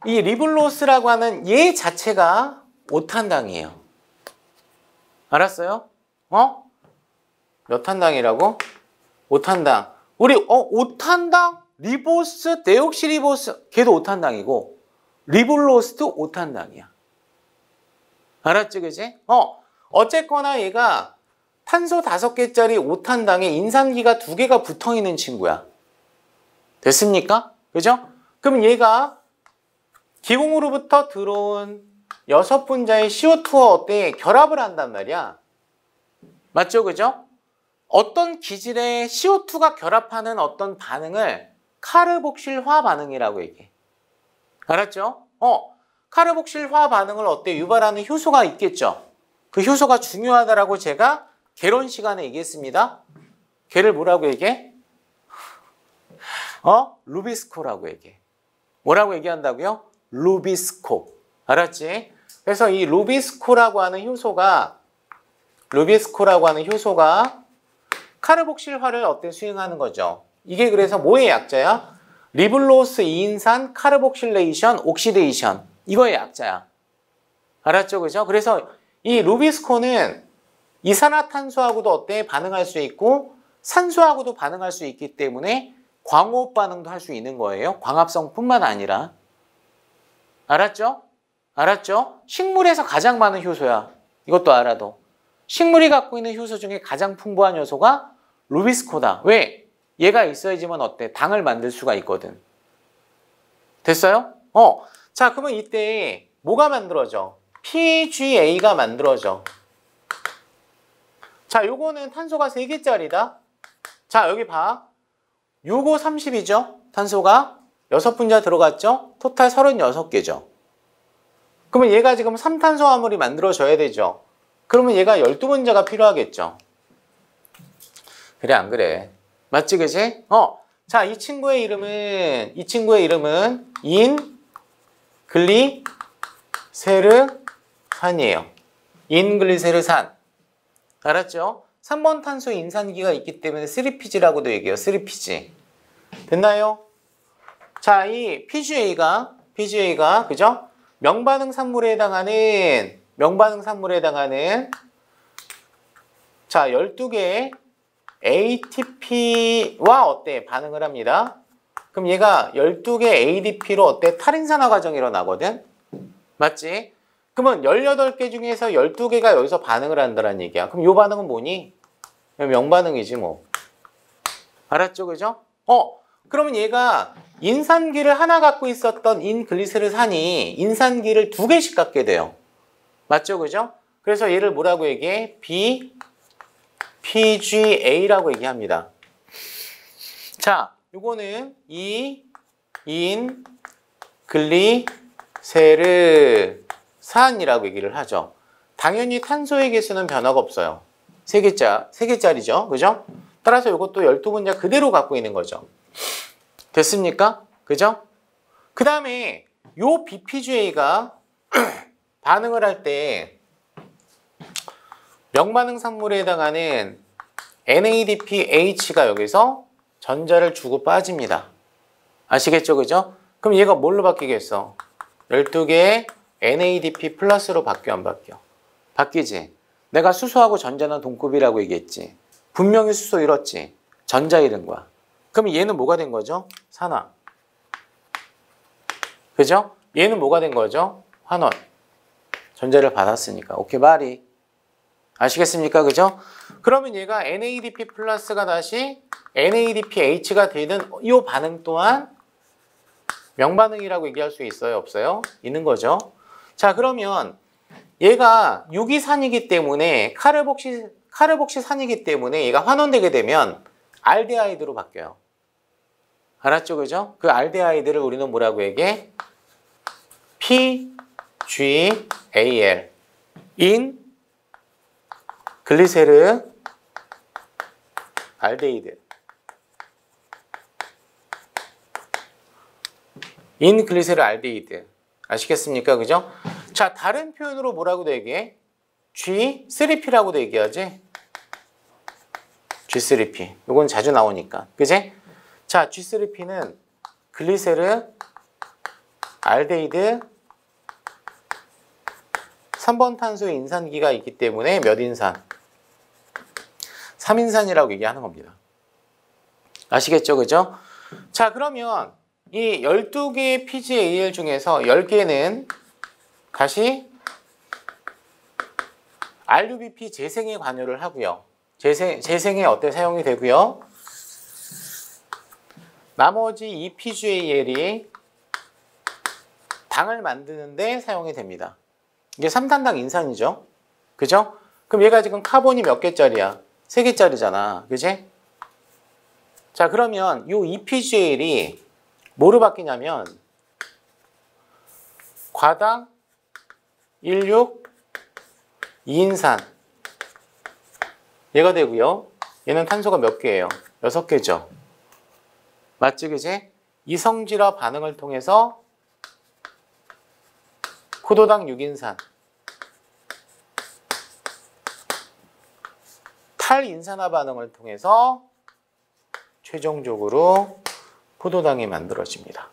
Speaker 1: 이 리블로스라고 하는 얘 자체가 5탄당이에요. 알았어요? 몇 탄당이라고? 5탄당. 우리 5탄당? 리보스, 데옥시리보스 걔도 5탄당이고 리블로스도 5탄당이야. 알았지, 그지? 어쨌거나 얘가 탄소 5개짜리 5탄당에 인산기가 2개가 붙어있는 친구야. 됐습니까? 그죠? 그럼 얘가 기공으로부터 들어온 6분자의 CO2와 어때? 결합을 한단 말이야. 맞죠? 그죠? 어떤 기질의 CO2가 결합하는 어떤 반응을 카르복실화 반응이라고 얘기해. 알았죠? 카르복실화 반응을 어때? 유발하는 효소가 있겠죠? 그 효소가 중요하다라고 제가 개론 시간에 얘기했습니다. 걔를 뭐라고 얘기해? 루비스코라고 얘기해. 뭐라고 얘기한다고요? 루비스코. 알았지? 그래서 이 루비스코라고 하는 효소가 카르복실화를 어때? 수행하는 거죠. 이게 그래서 뭐의 약자야? 리블로스 2인산 카르복실레이션 옥시데이션. 이거의 약자야. 알았죠? 그죠? 그래서 이 루비스코는 이산화탄소하고도 어때? 반응할 수 있고 산소하고도 반응할 수 있기 때문에 광호흡 반응도 할 수 있는 거예요. 광합성뿐만 아니라. 알았죠? 알았죠? 식물에서 가장 많은 효소야. 이것도 알아도. 식물이 갖고 있는 효소 중에 가장 풍부한 요소가 루비스코다. 왜? 얘가 있어야지만 어때? 당을 만들 수가 있거든. 됐어요? 자, 그러면 이때 뭐가 만들어져? PGA가 만들어져. 자, 요거는 탄소가 3개짜리다. 자, 여기 봐. 6, 5, 30이죠? 탄소가 6분자 들어갔죠? 토탈 36개죠. 그러면 얘가 지금 3탄소 화물이 만들어져야 되죠. 그러면 얘가 12분자가 필요하겠죠. 그래, 안 그래? 맞지, 그지? 자, 이 친구의 이름은 인글리세르산이에요. 인글리세르산. 알았죠? 3번 탄소 인산기가 있기 때문에 3PG라고도 얘기해요. 3PG. 됐나요? 자, 이 PGA가 그죠? 명반응 산물에 해당하는 자, 12개의 ATP와 어때? 반응을 합니다. 그럼 얘가 12개 ADP로 어때? 탈인산화 과정이 일어나거든? 맞지? 그러면 18개 중에서 12개가 여기서 반응을 한다는 얘기야. 그럼 이 반응은 뭐니? 명반응이지 뭐. 알았죠? 그죠? 그러면 얘가 인산기를 하나 갖고 있었던 인글리세르산이 인산기를 2개씩 갖게 돼요. 맞죠? 그죠? 그래서 얘를 뭐라고 얘기해? PGA라고 얘기합니다. 자, 요거는 이 인글리세르산이라고 얘기를 하죠. 당연히 탄소의 개수는 변화가 없어요. 3개짜리죠. 그죠? 따라서 이것도 12분자 그대로 갖고 있는 거죠. 됐습니까? 그죠? 그 다음에 요 BPGA가 반응을 할 때 명반응 산물에 해당하는 NADPH가 여기서 전자를 주고 빠집니다. 아시겠죠? 그죠? 그럼 얘가 뭘로 바뀌겠어? 12개의 NADP 플러스로 바뀌어 안 바뀌어? 바뀌지? 내가 수소하고 전자는 동급이라고 얘기했지. 분명히 수소 잃었지. 전자 잃은 거야. 그럼 얘는 뭐가 된 거죠? 산화. 그죠? 얘는 뭐가 된 거죠? 환원. 전자를 받았으니까. 오케이, 말이. 아시겠습니까? 그죠? 그러면 얘가 NADP 플러스가 다시 NADPH가 되는 이 반응 또한 명반응이라고 얘기할 수 있어요? 없어요? 있는 거죠. 자, 그러면 얘가 유기산이기 때문에 카르복시산이기 때문에 얘가 환원되게 되면 알데하이드로 바뀌어요. 알았죠? 그죠? 그 알데하이드를 우리는 뭐라고 얘기해? PGAL 인 글리세르 알데히드 인 글리세르 알데히드 아시겠습니까? 그죠? 자, 다른 표현으로 뭐라고도 얘기해? G3P라고도 얘기하지? G3P 이건 자주 나오니까 그지? 자, G3P는 글리세르 알데히드 3번 탄소의 인산기가 있기 때문에 몇 인산? 3인산이라고 얘기하는 겁니다. 아시겠죠? 그죠? 자, 그러면 이 12개의 PGAL 중에서 10개는 다시 RUBP 재생에 관여를 하고요. 재생에 어때 사용이 되고요. 나머지 이 PGAL이 당을 만드는데 사용이 됩니다. 이게 3탄당 인산이죠. 그죠? 그럼 얘가 지금 카본이 몇 개짜리야? 3개짜리잖아. 그지? 자, 그러면 이 EPGAL이 뭐로 바뀌냐면 과당 16 2인산 얘가 되고요. 얘는 탄소가 몇 개예요? 6개죠. 맞지? 그지? 이성질화 반응을 통해서 포도당 6인산 탈인산화 반응을 통해서 최종적으로 포도당이 만들어집니다.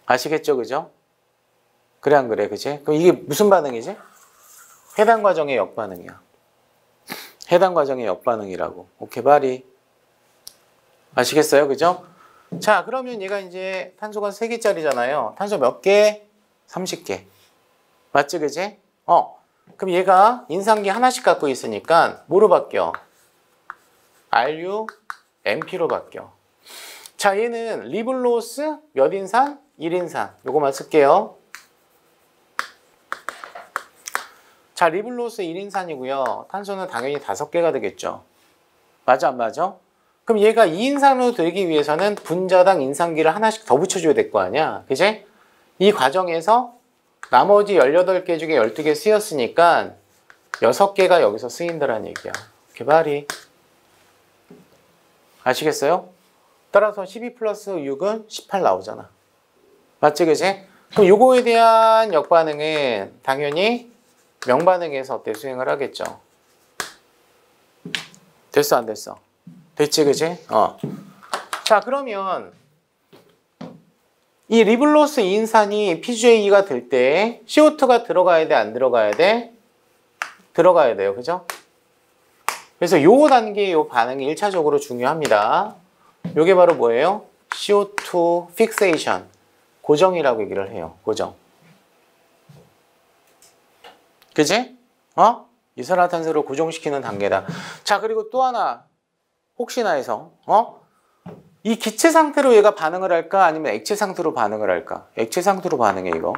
Speaker 1: 아시겠죠? 그죠? 그래 안 그래? 그지? 그럼 이게 무슨 반응이지? 해당 과정의 역반응이야. 해당 과정의 역반응이라고. 오케이, 바리. 아시겠어요? 그죠? 자, 그러면 얘가 이제 탄소가 3개짜리잖아요. 탄소 몇 개? 30개. 맞지? 그지? 그럼 얘가 인산기 하나씩 갖고 있으니까 뭐로 바뀌어? RUMP로 바뀌어. 자, 얘는 리블로스 몇 인산? 1인산. 요거만 쓸게요. 자, 리블로스 1인산이고요. 탄소는 당연히 5개가 되겠죠. 맞아, 안 맞아? 그럼 얘가 2인산으로 되기 위해서는 분자당 인산기를 하나씩 더 붙여줘야 될 거 아니야. 그지? 이 과정에서 나머지 18개 중에 12개 쓰였으니까 6개가 여기서 쓰인다는 얘기야. 개발이. 아시겠어요? 따라서 12 플러스 6은 18 나오잖아. 맞지, 그지? 그럼 요거에 대한 역반응은 당연히 명반응에서 어때? 수행을 하겠죠. 됐어, 안 됐어? 됐지, 그지? 자, 그러면 이 리블로스 2인산이 PGA가 될 때 CO2가 들어가야 돼, 안 들어가야 돼? 들어가야 돼요, 그죠? 그래서 요 단계의 요 반응이 1차적으로 중요합니다. 요게 바로 뭐예요? CO2 픽세이션, 고정이라고 얘기를 해요. 고정. 그지? 이산화탄소를 고정시키는 단계다. 자, 그리고 또 하나 혹시나 해서 이 기체 상태로 얘가 반응을 할까? 아니면 액체 상태로 반응을 할까? 액체 상태로 반응해, 이거.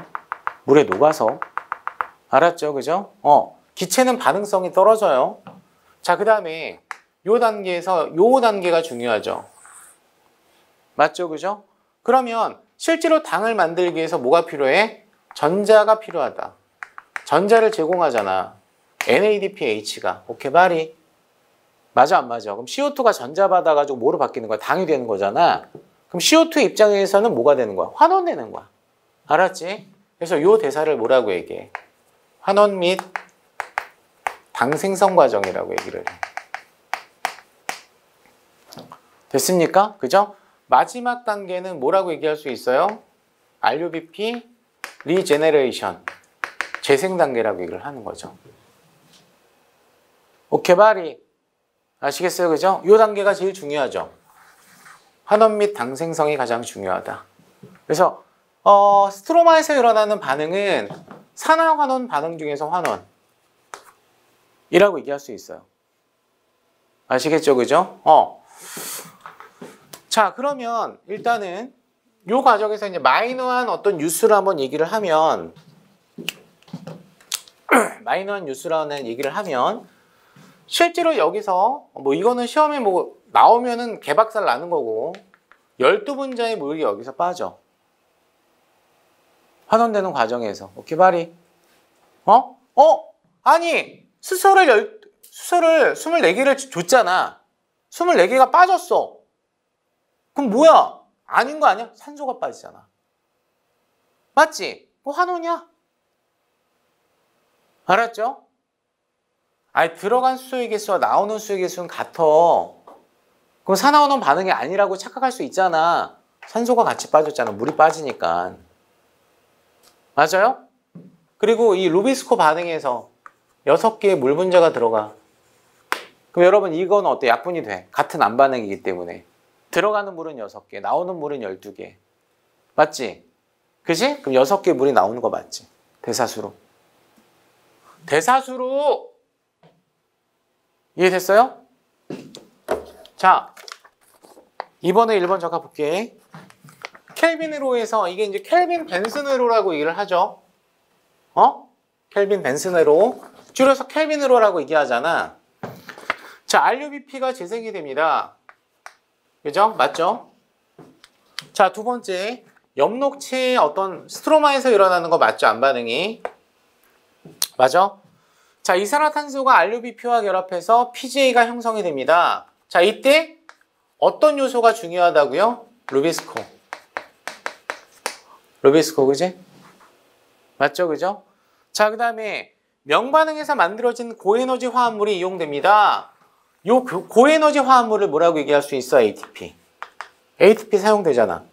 Speaker 1: 물에 녹아서. 알았죠? 그죠? 기체는 반응성이 떨어져요. 자, 그 다음에 요 단계에서 요 단계가 중요하죠. 맞죠? 그죠? 그러면 실제로 당을 만들기 위해서 뭐가 필요해? 전자가 필요하다. 전자를 제공하잖아. NADPH가. 오케이, 바리. 맞아, 안 맞아? 그럼 CO2가 전자 받아가지고 뭐로 바뀌는 거야? 당이 되는 거잖아. 그럼 CO2 입장에서는 뭐가 되는 거야? 환원되는 거야. 알았지? 그래서 요 대사를 뭐라고 얘기해? 환원 및 당 생성 과정이라고 얘기를 해요. 됐습니까? 그죠? 마지막 단계는 뭐라고 얘기할 수 있어요? RUBP 리제네레이션 재생 단계라고 얘기를 하는 거죠. 오케이 바리 아시겠어요? 그죠? 이 단계가 제일 중요하죠. 환원 및 당 생성이 가장 중요하다. 그래서 스트로마에서 일어나는 반응은 산화 환원 반응 중에서 환원이라고 얘기할 수 있어요. 아시겠죠? 그죠? 자, 그러면 일단은 이 과정에서 이제 마이너한 어떤 뉴스를 한번 얘기를 하면 마이너한 뉴스라는 얘기를 하면 실제로 여기서 뭐 이거는 시험에 뭐 나오면은 개박살 나는 거고 12분자의 물이 여기서 빠져. 환원되는 과정에서. 오케이, 바리. 아니, 수소를 24개를 줬잖아. 24개가 빠졌어. 그럼 뭐야? 아닌 거 아니야? 산소가 빠지잖아. 맞지? 뭐 환원이야? 알았죠? 아니, 들어간 수소의 개수와 나오는 수소의 개수는 같아. 그럼 산화환원 반응이 아니라고 착각할 수 있잖아. 산소가 같이 빠졌잖아. 물이 빠지니까. 맞아요? 그리고 이 루비스코 반응에서 6개의 물 분자가 들어가. 그럼 여러분 이건 어때? 약분이 돼. 같은 안 반응이기 때문에. 들어가는 물은 6개, 나오는 물은 12개. 맞지? 그지? 그럼 6개 물이 나오는 거 맞지? 대사수로. 대사수로! 이해됐어요? 자, 이번에 1번 적어 볼게. 켈빈으로에서 이게 이제 켈빈 벤슨으로라고 얘기를 하죠. 켈빈 벤슨으로. 줄여서 켈빈으로라고 얘기하잖아. 자, RUBP가 재생이 됩니다. 그죠? 맞죠? 자, 두 번째. 엽록체의 어떤 스트로마에서 일어나는 거 맞죠? 안 반응이. 맞아? 자, 이산화탄소가 RUBP와 결합해서 PGA가 형성이 됩니다. 자, 이때 어떤 요소가 중요하다고요? 루비스코. 루비스코, 그지? 맞죠? 그죠? 자, 그 다음에 명반응에서 만들어진 고에너지 화합물이 이용됩니다. 요 고에너지 화합물을 뭐라고 얘기할 수 있어? ATP. ATP 사용되잖아.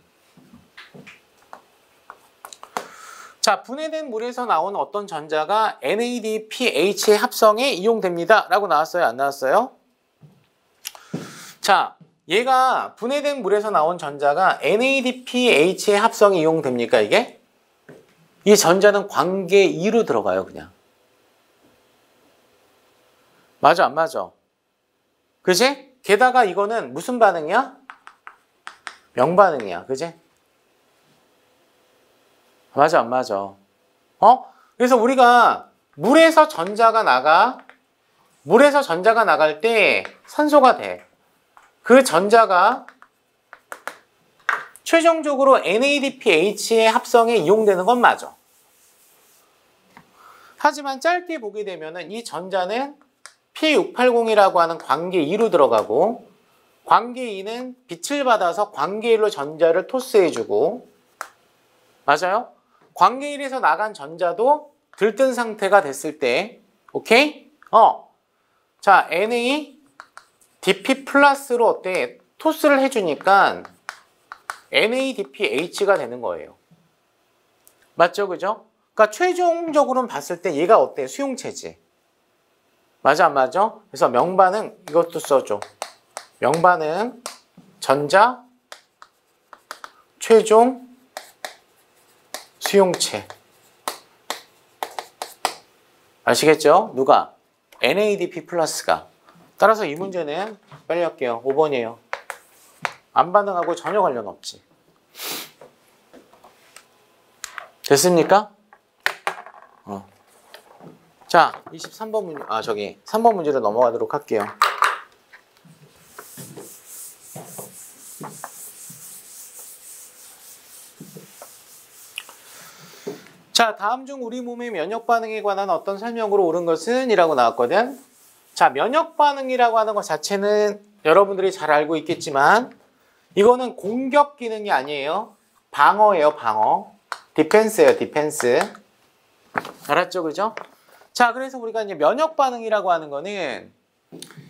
Speaker 1: 자, 분해된 물에서 나오는 어떤 전자가 NADPH의 합성에 이용됩니다. 라고 나왔어요? 안 나왔어요? 자, 얘가 분해된 물에서 나온 전자가 NADPH의 합성에 이용됩니까, 이게? 이 전자는 관계 2로 들어가요, 그냥. 맞아, 안 맞아? 그지? 게다가 이거는 무슨 반응이야? 명반응이야, 그지? 맞아, 안 맞아? 그래서 우리가 물에서 전자가 나갈 때 산소가 돼. 그 전자가 최종적으로 NADPH의 합성에 이용되는 건 맞아. 하지만 짧게 보게 되면은 이 전자는 P680이라고 하는 관계 2로 들어가고 관계 2는 빛을 받아서 관계 1로 전자를 토스해주고 맞아요? 관계 1에서 나간 전자도 들뜬 상태가 됐을 때 오케이? 자, NADP 플러스로 어때? 토스를 해주니까 NADPH가 되는 거예요. 맞죠? 그죠? 그러니까 최종적으로는 봤을 때 얘가 어때? 수용체지. 맞아, 안 맞아? 그래서 명반응 이것도 써줘. 명반응 전자 최종 수용체. 아시겠죠? 누가? NADP 플러스가. 따라서 이 문제는 빨리 할게요. 5번이에요. 안 반응하고 전혀 관련 없지. 됐습니까? 자, 23번 문제, 3번 문제로 넘어가도록 할게요. 자, 다음 중 우리 몸의 면역 반응에 관한 어떤 설명으로 옳은 것은? 이라고 나왔거든. 자, 면역 반응이라고 하는 것 자체는 여러분들이 잘 알고 있겠지만 이거는 공격 기능이 아니에요. 방어예요, 방어. 디펜스예요, 디펜스. 알았죠, 그죠? 자, 그래서 우리가 이제 면역 반응이라고 하는 거는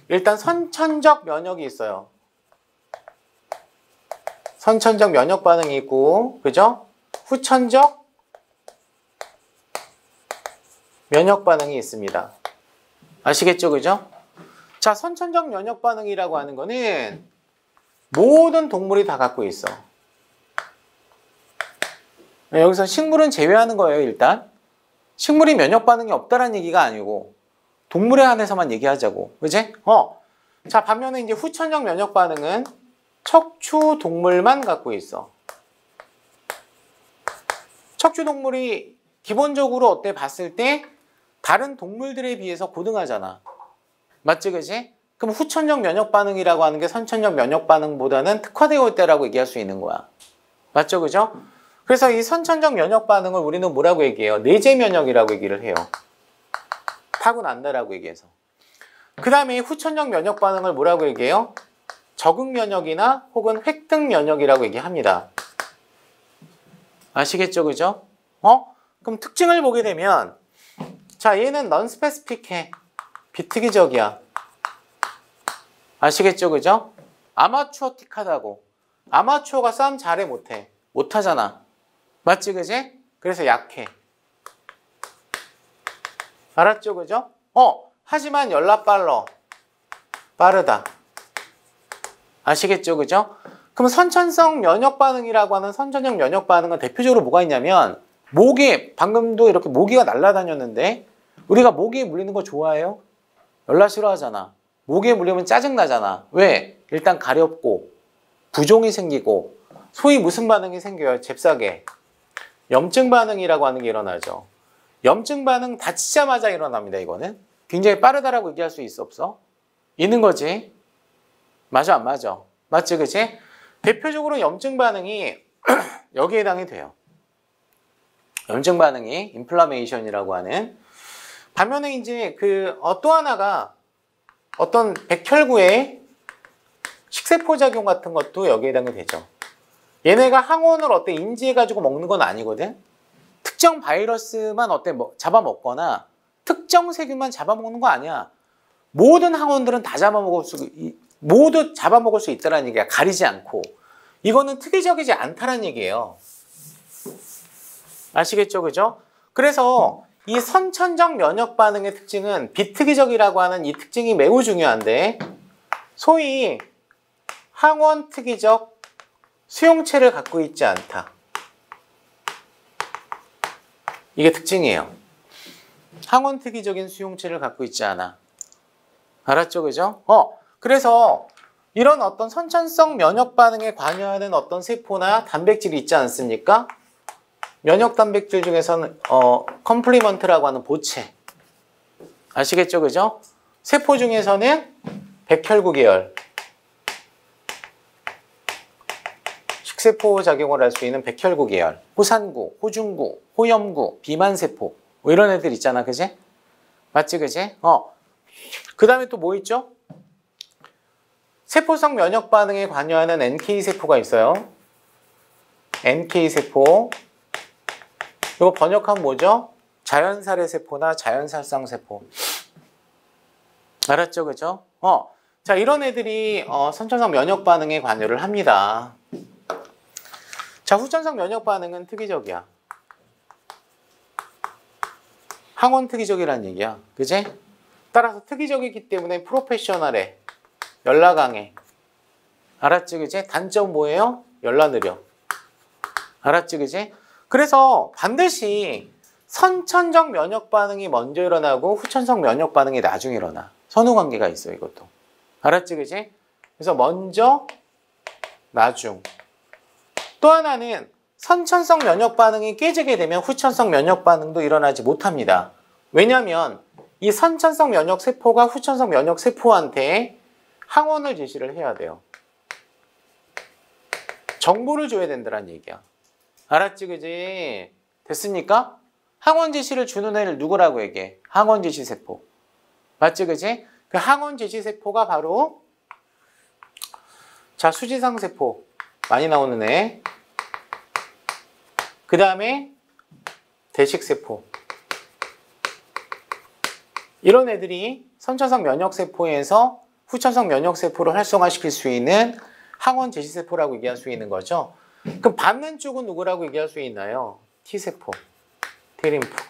Speaker 1: 일단 선천적 면역이 있어요. 선천적 면역 반응이 있고, 그죠? 후천적 면역 반응이 있습니다. 아시겠죠? 그죠? 자, 선천적 면역 반응이라고 하는 거는 모든 동물이 다 갖고 있어. 여기서 식물은 제외하는 거예요, 일단. 식물이 면역 반응이 없다라는 얘기가 아니고 동물에 한해서만 얘기하자고. 그지? 자, 반면에 이제 후천적 면역 반응은 척추 동물만 갖고 있어. 척추 동물이 기본적으로 어때 봤을 때 다른 동물들에 비해서 고등하잖아. 맞지, 그지? 그럼 후천적 면역 반응이라고 하는 게 선천적 면역 반응보다는 특화되어 있다라고 얘기할 수 있는 거야. 맞죠, 그죠? 그래서 이 선천적 면역 반응을 우리는 뭐라고 얘기해요? 내재 면역이라고 얘기를 해요. 타고난다라고 얘기해서. 그 다음에 후천적 면역 반응을 뭐라고 얘기해요? 적응 면역이나 혹은 획득 면역이라고 얘기합니다. 아시겠죠, 그죠? 그럼 특징을 보게 되면, 자, 얘는 넌스페시픽해. 비특이적이야. 아시겠죠, 그죠? 아마추어틱하다고. 아마추어가 싸움 잘해 못해? 못하잖아. 맞지, 그지? 그래서 약해. 알았죠, 그죠? 하지만 연락 빠르다. 아시겠죠, 그죠? 그럼 선천성 면역 반응이라고 하는 선천적 면역 반응은 대표적으로 뭐가 있냐면, 모기, 방금도 이렇게 모기가 날아다녔는데 우리가 모기에 물리는 거 좋아해요? 연락 싫어하잖아. 모기에 물리면 짜증나잖아. 왜? 일단 가렵고 부종이 생기고 소위 무슨 반응이 생겨요? 잽싸게 염증 반응이라고 하는 게 일어나죠. 염증 반응 다치자마자 일어납니다. 이거는 굉장히 빠르다라고 얘기할 수 있어 없어? 있는 거지. 맞아 안 맞아? 맞지, 그치? 대표적으로 염증 반응이 여기에 해당이 돼요. 염증 반응이 인플라메이션이라고 하는. 반면에 이제 또 하나가 어떤 백혈구의 식세포 작용 같은 것도 여기에 해당이 되죠. 얘네가 항원을 인지해가지고 먹는 건 아니거든. 특정 바이러스만 잡아먹거나 특정 세균만 잡아먹는 거 아니야. 모든 항원들은 다 모두 잡아먹을 수 있다는 얘기야. 가리지 않고. 이거는 특이적이지 않다는 얘기예요. 아시겠죠, 그죠? 그래서 이 선천적 면역 반응의 특징은 비특이적이라고 하는 이 특징이 매우 중요한데, 소위 항원 특이적 수용체를 갖고 있지 않다. 이게 특징이에요. 항원 특이적인 수용체를 갖고 있지 않아. 알았죠, 그죠? 그래서 이런 어떤 선천성 면역 반응에 관여하는 어떤 세포나 단백질이 있지 않습니까? 면역 단백질 중에서는 컴플리먼트라고 하는 보채. 아시겠죠, 그죠? 세포 중에서는 백혈구 계열. 식세포 작용을 할 수 있는 백혈구 계열. 호산구, 호중구, 호염구, 비만세포. 뭐 이런 애들 있잖아, 그지? 맞지, 그지? 그 다음에 또 뭐 있죠? 세포성 면역 반응에 관여하는 NK세포가 있어요. NK세포. 이거 번역하면 뭐죠? 자연살의 세포나 자연살상 세포. 알았죠, 그죠? 자, 이런 애들이 선천성 면역 반응에 관여를 합니다. 자, 후천성 면역 반응은 특이적이야. 항원 특이적이라는 얘기야. 그지? 따라서 특이적이기 때문에 프로페셔널해. 연락 강해. 알았지, 그지? 단점 뭐예요? 연락 느려. 알았지, 그지? 그래서 반드시 선천적 면역 반응이 먼저 일어나고 후천성 면역 반응이 나중에 일어나. 선후관계가 있어, 이것도. 알았지, 그지? 그래서 먼저, 나중. 또 하나는 선천성 면역 반응이 깨지게 되면 후천성 면역 반응도 일어나지 못합니다. 왜냐하면 이 선천성 면역 세포가 후천성 면역 세포한테 항원을 제시를 해야 돼요. 정보를 줘야 된다는 얘기야. 알았지, 그지? 됐습니까? 항원 제시를 주는 애를 누구라고 얘기해? 항원 제시 세포. 맞지, 그지? 그 항원 제시 세포가 바로, 자, 수지상 세포 많이 나오는 애. 그 다음에 대식 세포. 이런 애들이 선천성 면역세포에서 후천성 면역세포를 활성화시킬 수 있는 항원 제시세포라고 얘기할 수 있는 거죠. 그럼 받는 쪽은 누구라고 얘기할 수 있나요? T세포, T림프구.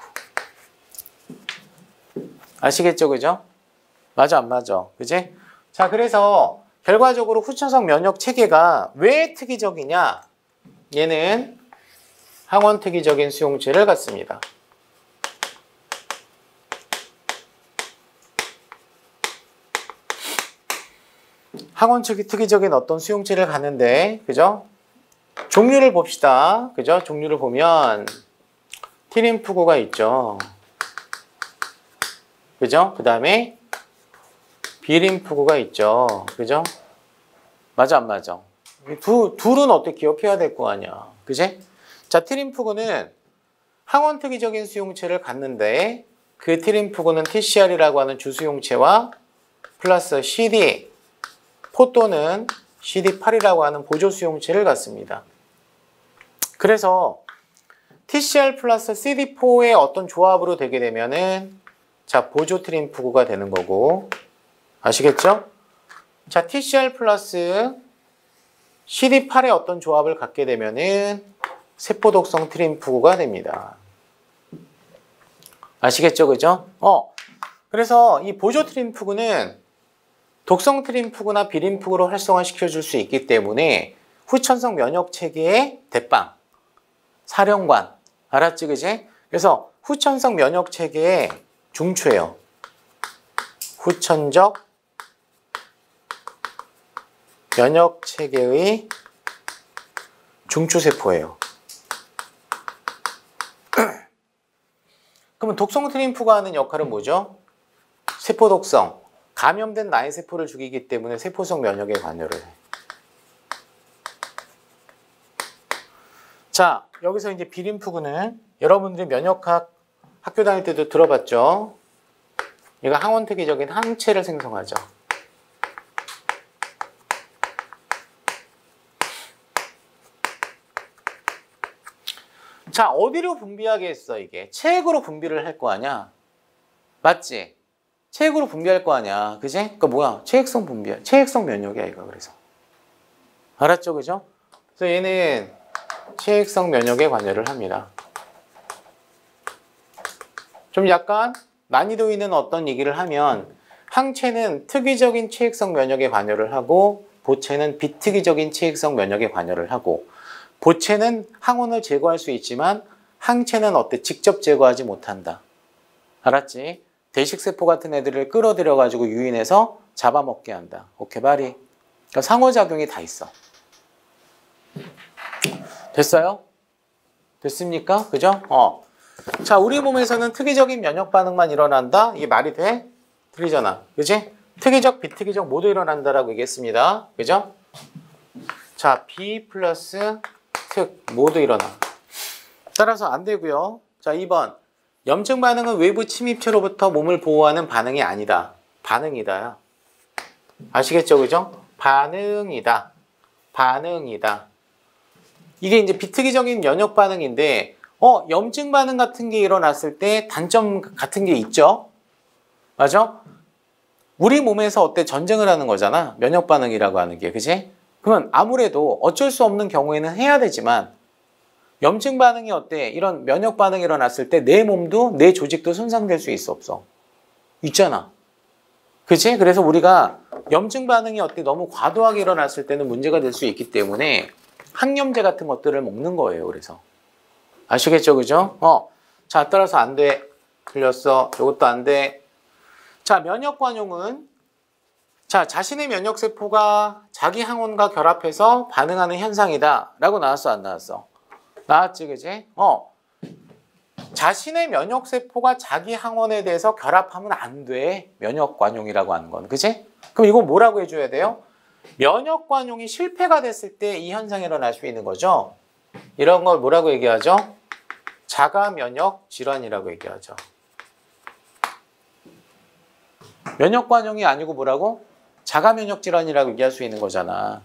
Speaker 1: 아시겠죠? 그죠? 맞아, 안 맞아? 그지? 자, 그래서 결과적으로 후천성 면역 체계가 왜 특이적이냐? 얘는 항원 특이적인 수용체를 갖습니다. 항원 특이적인 어떤 수용체를 갖는데, 그죠? 종류를 봅시다. 그죠? 종류를 보면 T림프구가 있죠. 그죠? 그 다음에 B림프구가 있죠. 그죠? 맞아, 안 맞아? 둘은 어떻게 기억해야 될 거 아니야. 그지? 자, T림프구는 항원 특이적인 수용체를 갖는데 그 T림프구는 TCR이라고 하는 주수용체와 플러스 CD, 포 또는 CD8이라고 하는 보조 수용체를 갖습니다. 그래서 TCR 플러스 CD4의 어떤 조합으로 되게 되면은 자, 보조 T림프구가 되는 거고, 아시겠죠? 자, TCR 플러스 CD8의 어떤 조합을 갖게 되면은 세포독성 T림프구가 됩니다. 아시겠죠? 그죠? 그래서 이 보조 T림프구는 독성 T림프구나 B림프구로 활성화시켜줄 수 있기 때문에 후천성 면역 체계의 대빵, 사령관, 알았지? 그지? 그래서 후천성 면역 체계의 중추예요. 후천적 면역 체계의 중추세포예요. 그러면 독성 T림프가 하는 역할은 뭐죠? 세포 독성, 감염된 나의 세포를 죽이기 때문에 세포성 면역에 관여를 해. 자, 여기서 이제 B림프구는 여러분들이 면역학 학교 다닐 때도 들어봤죠? 얘가 항원 특이적인 항체를 생성하죠. 자, 어디로 분비하겠어, 이게? 체액으로 분비를 할 거 아니야? 맞지? 체액으로 분비할 거 아니야. 그지? 그러니까 뭐야? 체액성 분비야. 체액성 면역이야, 얘가. 그래서. 알았죠? 그죠? 그래서 얘는 체액성 면역에 관여를 합니다. 좀 약간 난이도 있는 어떤 얘기를 하면 항체는 특이적인 체액성 면역에 관여를 하고 보체는 비특이적인 체액성 면역에 관여를 하고 보체는 항원을 제거할 수 있지만 항체는 어때? 직접 제거하지 못한다. 알았지? 대식세포 같은 애들을 끌어들여가지고 유인해서 잡아먹게 한다. 오케이, 바리. 그러니까 상호작용이 다 있어. 됐어요? 됐습니까? 그죠? 자, 우리 몸에서는 특이적인 면역 반응만 일어난다? 이게 말이 돼? 틀리잖아. 그지? 특이적, 비특이적 모두 일어난다라고 얘기했습니다. 그죠? 자, B 플러스 특 모두 일어나. 따라서 안 되고요. 자, 2번. 염증 반응은 외부 침입체로부터 몸을 보호하는 반응이 아니다. 반응이다. 아시겠죠? 그죠? 반응이다. 반응이다. 이게 이제 비특이적인 면역 반응인데 염증 반응 같은 게 일어났을 때 단점 같은 게 있죠? 맞아? 우리 몸에서 어때? 전쟁을 하는 거잖아. 면역 반응이라고 하는 게. 그지? 그러면 아무래도 어쩔 수 없는 경우에는 해야 되지만 염증 반응이 어때? 이런 면역 반응이 일어났을 때 내 몸도 내 조직도 손상될 수 있어 없어? 있잖아. 그치? 그래서 우리가 염증 반응이 어때? 너무 과도하게 일어났을 때는 문제가 될 수 있기 때문에 항염제 같은 것들을 먹는 거예요. 그래서. 아시겠죠? 그죠? 자, 따라서 안 돼. 틀렸어. 이것도 안 돼. 자, 면역관용은 자, 자신의 면역세포가 자기 항원과 결합해서 반응하는 현상이다. 라고 나왔어, 안 나왔어? 나왔지, 그지? 자신의 면역세포가 자기 항원에 대해서 결합하면 안 돼. 면역관용이라고 하는 건. 그지? 그럼 이거 뭐라고 해줘야 돼요? 면역관용이 실패가 됐을 때 이 현상이 일어날 수 있는 거죠. 이런 걸 뭐라고 얘기하죠? 자가면역 질환이라고 얘기하죠. 면역관용이 아니고 뭐라고? 자가면역 질환이라고 얘기할 수 있는 거잖아.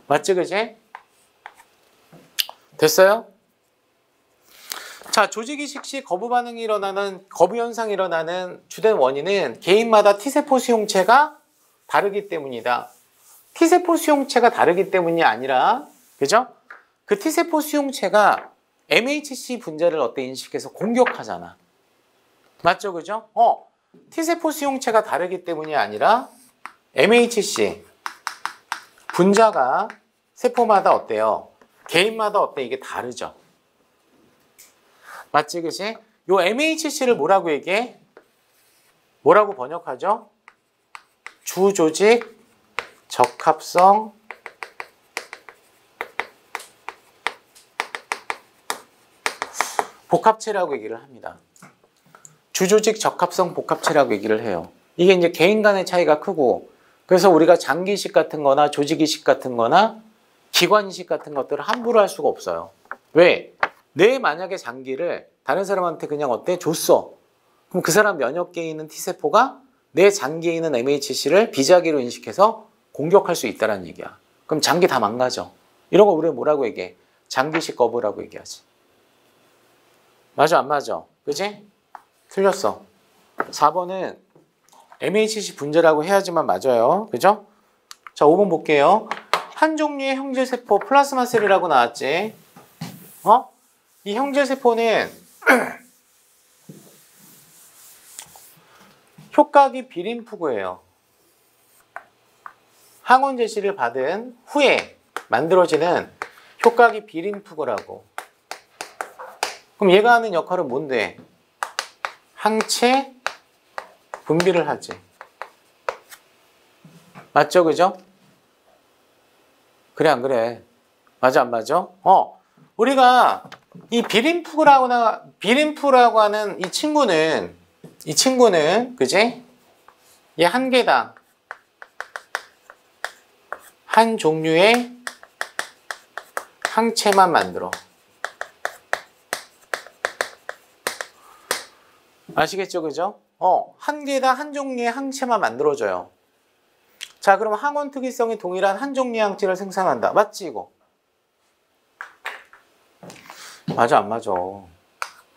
Speaker 1: 맞지, 그지? 됐어요? 자, 조직이식 시 거부 반응이 일어나는, 거부 현상이 일어나는 주된 원인은 개인마다 T세포 수용체가 다르기 때문이다. T세포 수용체가 다르기 때문이 아니라, 그죠? 그 T세포 수용체가 MHC 분자를 어때 인식해서 공격하잖아. 맞죠? 그죠? T세포 수용체가 다르기 때문이 아니라 MHC 분자가 세포마다 어때요? 개인마다 어때? 이게 다르죠. 맞지? 그치? 요 MHC를 뭐라고 얘기해? 뭐라고 번역하죠? 주조직 적합성 복합체라고 얘기를 합니다. 주조직 적합성 복합체라고 얘기를 해요. 이게 이제 개인 간의 차이가 크고, 그래서 우리가 장기이식 같은 거나 조직이식 같은 거나 기관이식 같은 것들을 함부로 할 수가 없어요. 왜? 내 만약에 장기를 다른 사람한테 그냥 어때? 줬어. 그럼 그 사람 면역계에 있는 T세포가 내 장기에 있는 MHC를 비자기로 인식해서 공격할 수 있다는 얘기야. 그럼 장기 다 망가져. 이런 거 우리가 뭐라고 얘기해? 장기식 거부라고 얘기하지. 맞아, 안 맞아? 그지? 틀렸어. 4번은 MHC 분자라고 해야지만 맞아요. 그죠? 자, 5번 볼게요. 한 종류의 형질세포 플라스마셀이라고 나왔지. 이 형질세포는 효각이 비림푸구예요. 항원 제시를 받은 후에 만들어지는 효각이 비림푸구라고. 그럼 얘가 하는 역할은 뭔데? 항체 분비를 하지. 맞죠? 그죠? 그래, 안 그래? 맞아, 안 맞아? 우리가 이 비림푸라고 하는 이 친구는, 그지? 얘 한 개당 한 종류의 항체만 만들어. 아시겠죠? 그죠? 한 개당 한 종류의 항체만 만들어줘요. 자, 그럼 항원 특이성이 동일한 한 종류의 항체를 생산한다. 맞지, 이거? 맞아, 안 맞아?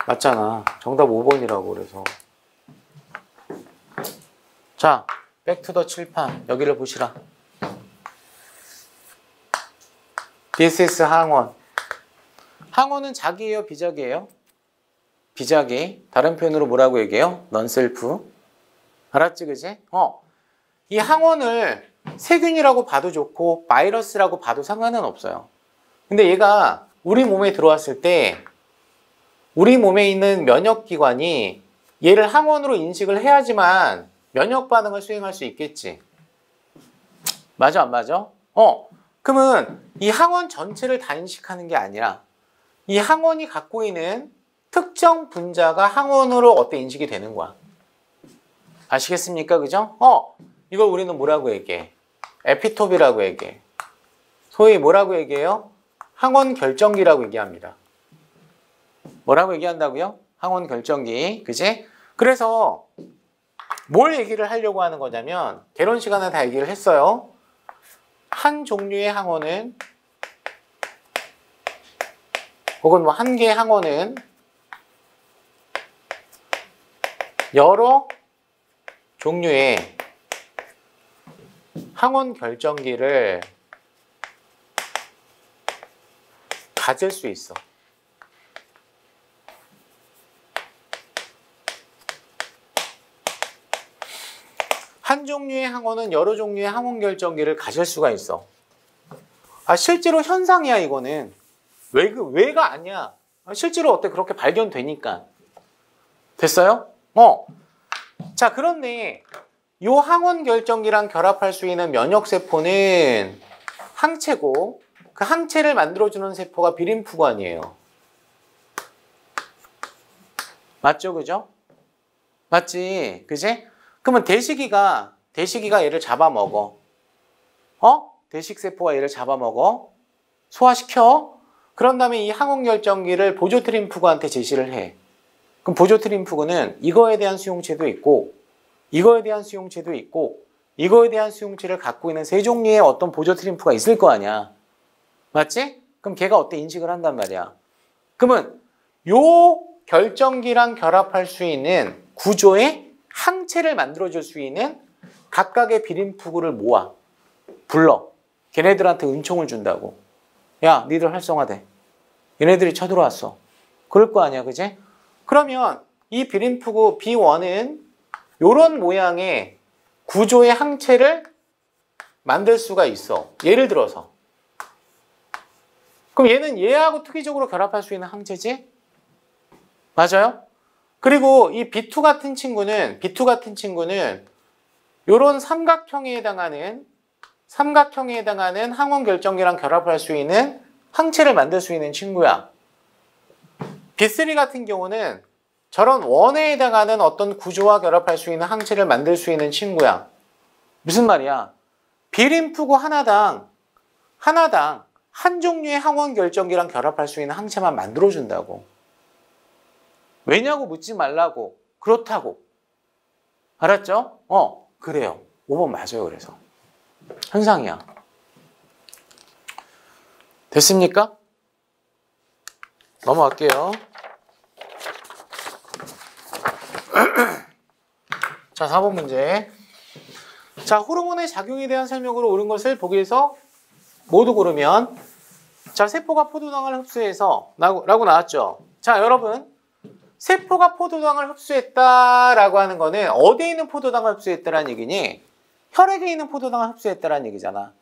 Speaker 1: 맞잖아. 정답 5번이라고 그래서. 자, 백투더 칠판. 여기를 보시라. This is 항원. 항원은 자기예요, 비자기예요? 비자기. 다른 표현으로 뭐라고 얘기해요? 넌셀프. 알았지, 그지? 이 항원을 세균이라고 봐도 좋고 바이러스라고 봐도 상관은 없어요. 근데 얘가 우리 몸에 들어왔을 때 우리 몸에 있는 면역기관이 얘를 항원으로 인식을 해야지만 면역 반응을 수행할 수 있겠지. 맞아, 안 맞아? 그러면 이 항원 전체를 다 인식하는 게 아니라 이 항원이 갖고 있는 특정 분자가 항원으로 어때 인식이 되는 거야. 아시겠습니까? 그죠? 이걸 우리는 뭐라고 얘기해? 에피톱이라고 얘기해. 소위 뭐라고 얘기해요? 항원 결정기라고 얘기합니다. 뭐라고 얘기한다고요? 항원 결정기. 그지? 그래서 뭘 얘기를 하려고 하는 거냐면 개론 시간에 다 얘기를 했어요. 한 종류의 항원은 혹은 뭐 한 개의 항원은 여러 종류의 항원 결정기를 가질 수 있어. 한 종류의 항원은 여러 종류의 항원 결정기를 가질 수가 있어. 실제로 현상이야, 이거는. 왜가 아니야. 실제로 어때? 그렇게 발견되니까. 됐어요? 자, 그런데 이 항원 결정기랑 결합할 수 있는 면역세포는 항체고 그 항체를 만들어주는 세포가 비림푸관이에요. 맞죠? 그죠? 맞지? 그지? 그러면 대시기가 얘를 잡아먹어. 대식세포가 얘를 잡아먹어. 소화시켜. 그런 다음에 이 항원 결정기를 보조트림푸그한테 제시를 해. 그럼 보조트림푸그는 이거에 대한 수용체도 있고 이거에 대한 수용체도 있고 이거에 대한 수용체를 갖고 있는 세 종류의 어떤 보조트림푸가 있을 거 아니야. 맞지? 그럼 걔가 어때 인식을 한단 말이야. 그러면 요 결정기랑 결합할 수 있는 구조의 항체를 만들어줄 수 있는 각각의 비림푸구를 모아 불러. 걔네들한테 은총을 준다고. 야, 니들 활성화돼. 얘네들이 쳐들어왔어. 그럴 거 아니야, 그지? 그러면 이 비림푸구 B1은 요런 모양의 구조의 항체를 만들 수가 있어. 예를 들어서. 그럼 얘는 얘하고 특이적으로 결합할 수 있는 항체지? 맞아요? 그리고 이 B2 같은 친구는 요런 삼각형에 해당하는 항원 결정기랑 결합할 수 있는 항체를 만들 수 있는 친구야. B3 같은 경우는 저런 원에 해당하는 어떤 구조와 결합할 수 있는 항체를 만들 수 있는 친구야. 무슨 말이야? 비림푸구 하나당 한 종류의 항원 결정기랑 결합할 수 있는 항체만 만들어준다고. 왜냐고 묻지 말라고. 그렇다고. 알았죠? 그래요. 5번 맞아요. 그래서 현상이야. 됐습니까? 넘어갈게요. 자, 4번 문제. 자, 호르몬의 작용에 대한 설명으로 옳은 것을 보기에서 모두 고르면, 자, 세포가 포도당을 흡수해서 라고 나왔죠. 자, 여러분, 세포가 포도당을 흡수했다라고 하는 거는 어디에 있는 포도당을 흡수했다라는 얘기니? 혈액에 있는 포도당을 흡수했다라는 얘기잖아.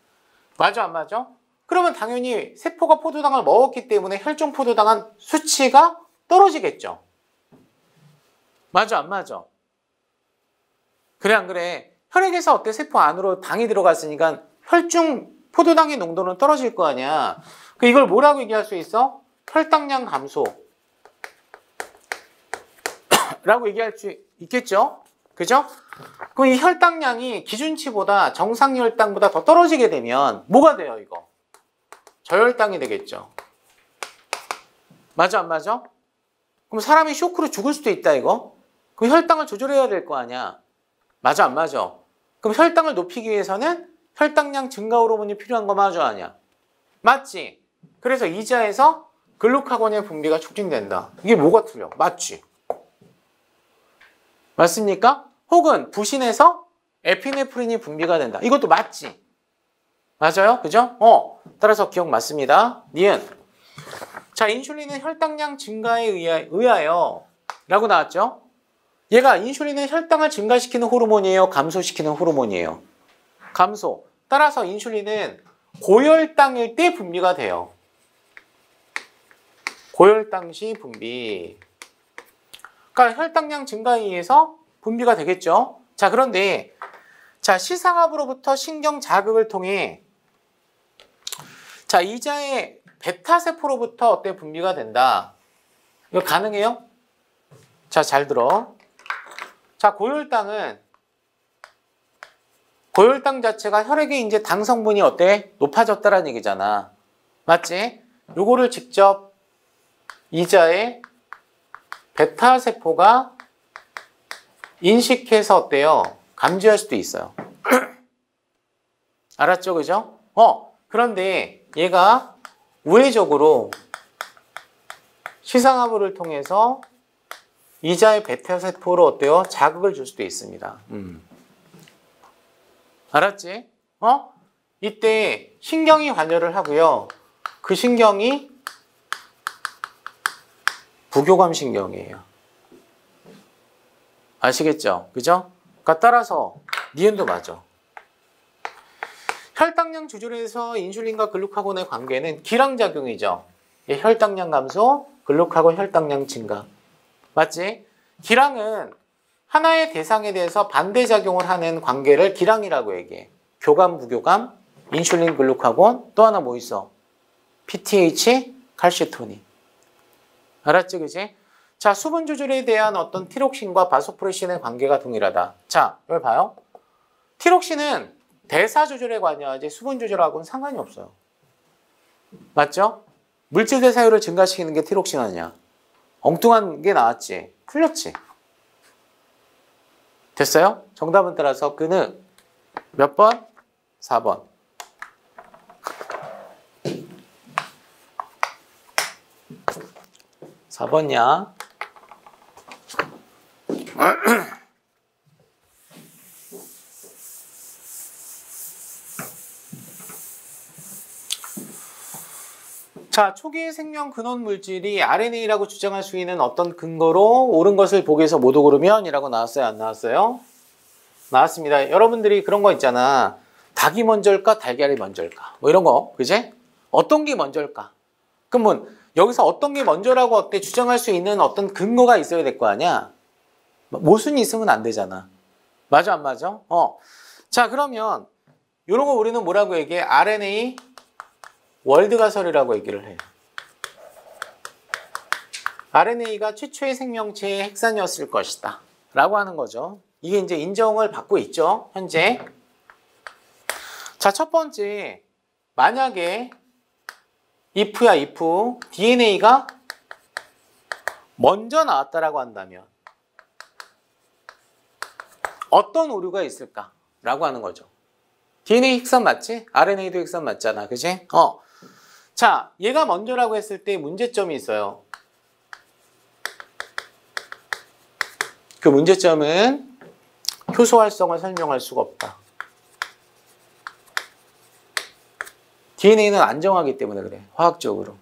Speaker 1: 맞아, 안 맞아? 그러면 당연히 세포가 포도당을 먹었기 때문에 혈중 포도당한 수치가 떨어지겠죠. 맞아, 안 맞아? 그래, 안 그래? 혈액에서 어때? 세포 안으로 당이 들어갔으니까 혈중 포도당의 농도는 떨어질 거 아니야. 이걸 뭐라고 얘기할 수 있어? 혈당량 감소. 라고 얘기할 수 있겠죠? 그죠? 그럼 이 혈당량이 기준치보다 정상 혈당보다 더 떨어지게 되면 뭐가 돼요, 이거? 저혈당이 되겠죠. 맞아, 안 맞아? 그럼 사람이 쇼크로 죽을 수도 있다, 이거? 그럼 혈당을 조절해야 될 거 아니야. 맞아, 안 맞아? 그럼 혈당을 높이기 위해서는 혈당량 증가 호르몬이 필요한 거 맞아, 아니야? 맞지? 그래서 이자에서 글루카곤의 분비가 촉진된다. 이게 뭐가 틀려? 맞지? 맞습니까? 혹은 부신에서 에피네프린이 분비가 된다. 이것도 맞지? 맞아요? 그죠? 따라서 기억 맞습니다. 니은. 자, 인슐린은 혈당량 증가에 의하여 라고 나왔죠? 얘가 인슐린은 혈당을 증가시키는 호르몬이에요? 감소시키는 호르몬이에요? 감소. 따라서 인슐린은 고혈당일 때 분비가 돼요. 고혈당 시 분비. 그러니까 혈당량 증가에 의해서 분비가 되겠죠. 자, 그런데 자, 시상압으로부터 신경 자극을 통해 자, 이자의 베타세포로부터 어때 분비가 된다. 이거 가능해요? 자, 잘 들어. 자, 고혈당 자체가 혈액에 이제 당 성분이 어때? 높아졌다라는 얘기잖아. 맞지? 요거를 직접 이자의 베타세포가 인식해서 어때요? 감지할 수도 있어요. 알았죠? 그죠? 그런데 얘가 우회적으로 시상하부를 통해서 이자의 베타세포로 어때요? 자극을 줄 수도 있습니다. 알았지? 이때 신경이 관여를 하고요. 그 신경이 부교감 신경이에요. 아시겠죠? 그죠? 그러니까 따라서 니은도 맞아. 혈당량 조절에서 인슐린과 글루카곤의 관계는 기량작용이죠. 혈당량 감소, 글루카곤 혈당량 증가. 맞지? 기량은 하나의 대상에 대해서 반대작용을 하는 관계를 기량이라고 얘기해. 교감, 부교감, 인슐린, 글루카곤, 또 하나 뭐 있어? PTH, 칼시토닌. 알았지, 그지? 자, 수분 조절에 대한 어떤 티록신과 바소프레신의 관계가 동일하다. 자, 여기 봐요. 티록신은 대사 조절에 관여하지 수분 조절하고는 상관이 없어요. 맞죠? 물질 대사율을 증가시키는 게 티록신 아니야. 엉뚱한 게 나왔지. 풀렸지? 됐어요? 정답은 따라서 그는 몇 번? 4번. 4번이야. 자, 초기의 생명 근원 물질이 RNA라고 주장할 수 있는 어떤 근거로 옳은 것을 보기 위해서 모두 고르면 이라고 나왔어요? 안 나왔어요? 나왔습니다. 여러분들이 그런 거 있잖아. 닭이 먼저일까? 달걀이 먼저일까? 뭐 이런 거. 그지? 어떤 게 먼저일까? 그러면 여기서 어떤 게 먼저라고 어때 주장할 수 있는 어떤 근거가 있어야 될 거 아니야? 모순이 있으면 안 되잖아. 맞아, 안 맞아? 자, 그러면 이런 거 우리는 뭐라고 얘기해? RNA 월드 가설이라고 얘기를 해. RNA가 최초의 생명체의 핵산이었을 것이다. 라고 하는 거죠. 이게 이제 인정을 받고 있죠. 현재. 자, 첫 번째. 만약에 if야 if DNA가 먼저 나왔다라고 한다면 어떤 오류가 있을까? 라고 하는 거죠. DNA 핵산 맞지? RNA도 핵산 맞잖아. 그치? 자, 얘가 먼저라고 했을 때 문제점이 있어요. 그 문제점은 효소 활성을 설명할 수가 없다. DNA는 안정하기 때문에 그래. 화학적으로.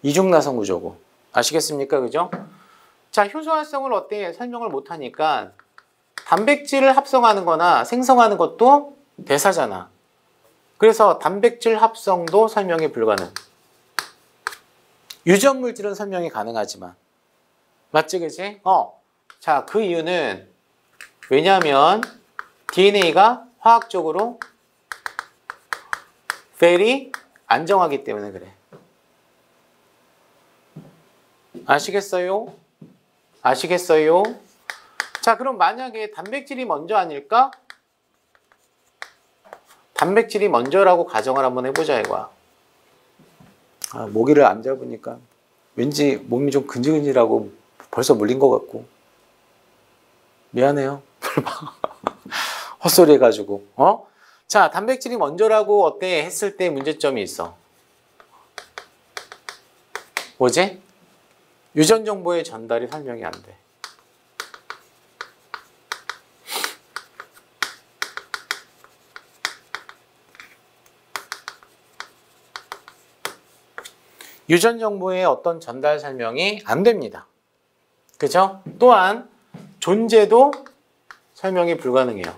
Speaker 1: 이중나선 구조고. 아시겠습니까? 그죠? 자, 효소 활성을 어때? 설명을 못하니까 단백질을 합성하는 거나 생성하는 것도 대사잖아. 그래서 단백질 합성도 설명이 불가능. 유전 물질은 설명이 가능하지만. 맞지, 그지? 자, 그 이유는 왜냐하면 DNA가 화학적으로 very 안정하기 때문에 그래. 아시겠어요? 아시겠어요? 자, 그럼 만약에 단백질이 먼저 아닐까? 단백질이 먼저라고 가정을 한번 해보자 이거야. 모기를 안 잡으니까 왠지 몸이 좀 근질근질하고 벌써 물린 것 같고 미안해요. 헛소리 해가지고. 자, 단백질이 먼저라고 어때 했을 때 문제점이 있어. 뭐지? 유전 정보의 전달이 설명이 안 돼. 유전 정보의 어떤 전달 설명이 안 됩니다. 그죠? 또한 존재도 설명이 불가능해요.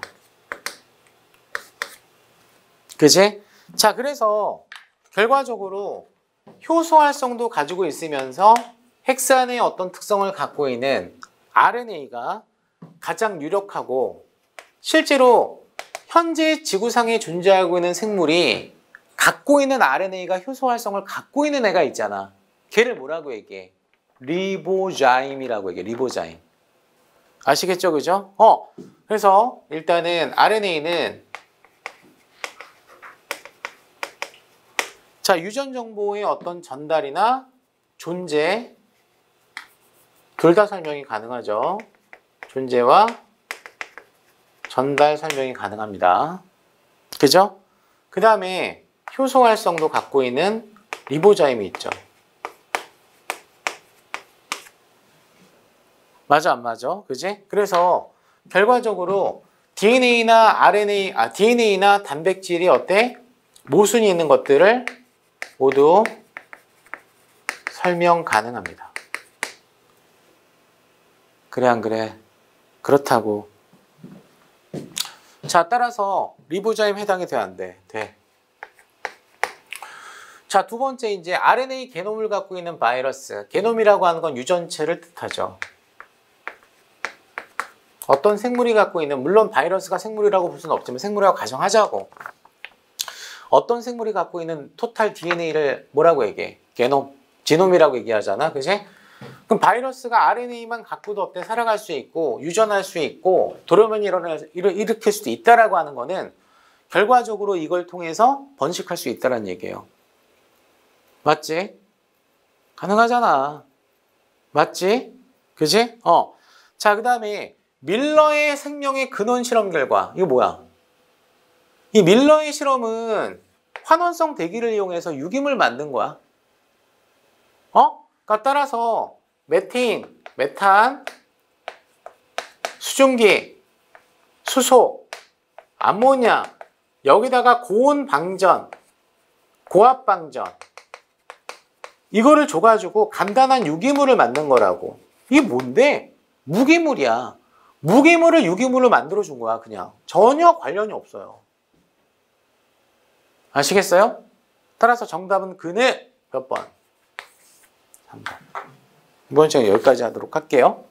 Speaker 1: 그지? 자, 그래서 결과적으로 효소 활성도 가지고 있으면서 핵산의 어떤 특성을 갖고 있는 RNA가 가장 유력하고 실제로 현재 지구상에 존재하고 있는 생물이 갖고 있는 RNA가 효소 활성을 갖고 있는 애가 있잖아. 걔를 뭐라고 얘기해? 리보자임이라고 얘기해. 리보자임. 아시겠죠? 그죠? 그래서 일단은 RNA는 자, 유전 정보의 어떤 전달이나 존재 둘 다 설명이 가능하죠. 존재와 전달 설명이 가능합니다. 그죠? 그 다음에 효소 활성도 갖고 있는 리보자임이 있죠. 맞아, 안 맞아? 그지? 그래서 결과적으로 DNA나 단백질이 어때? 모순이 있는 것들을 모두 설명 가능합니다. 그래, 안 그래? 그렇다고. 자, 따라서 리보자임 해당이 돼, 안 돼? 돼. 자, 두 번째 이제 RNA 게놈을 갖고 있는 바이러스. 게놈이라고 하는 건 유전체를 뜻하죠. 어떤 생물이 갖고 있는, 물론 바이러스가 생물이라고 볼 수는 없지만 생물이라고 가정하자고. 어떤 생물이 갖고 있는 토탈 DNA를 뭐라고 얘기해? 게놈, 지놈이라고 얘기하잖아. 그지? 그럼 바이러스가 RNA만 갖고도 어때? 살아갈 수 있고 유전할 수 있고 돌연변이 일으킬 수도 있다라고 하는 거는 결과적으로 이걸 통해서 번식할 수 있다는 얘기예요. 맞지? 가능하잖아. 맞지? 그지? 자, 그 다음에 밀러의 생명의 근원 실험 결과. 이거 뭐야? 이 밀러의 실험은 환원성 대기를 이용해서 유기물 만든 거야. 그러니까 따라서 메테인, 메탄, 수증기, 수소, 암모니아, 여기다가 고온 방전, 고압 방전, 이거를 줘가지고 간단한 유기물을 만든 거라고. 이게 뭔데? 무기물이야. 무기물을 유기물로 만들어 준 거야, 그냥. 전혀 관련이 없어요. 아시겠어요? 따라서 정답은 그네 몇 번? 3번. 이번 시간 여기까지 하도록 할게요.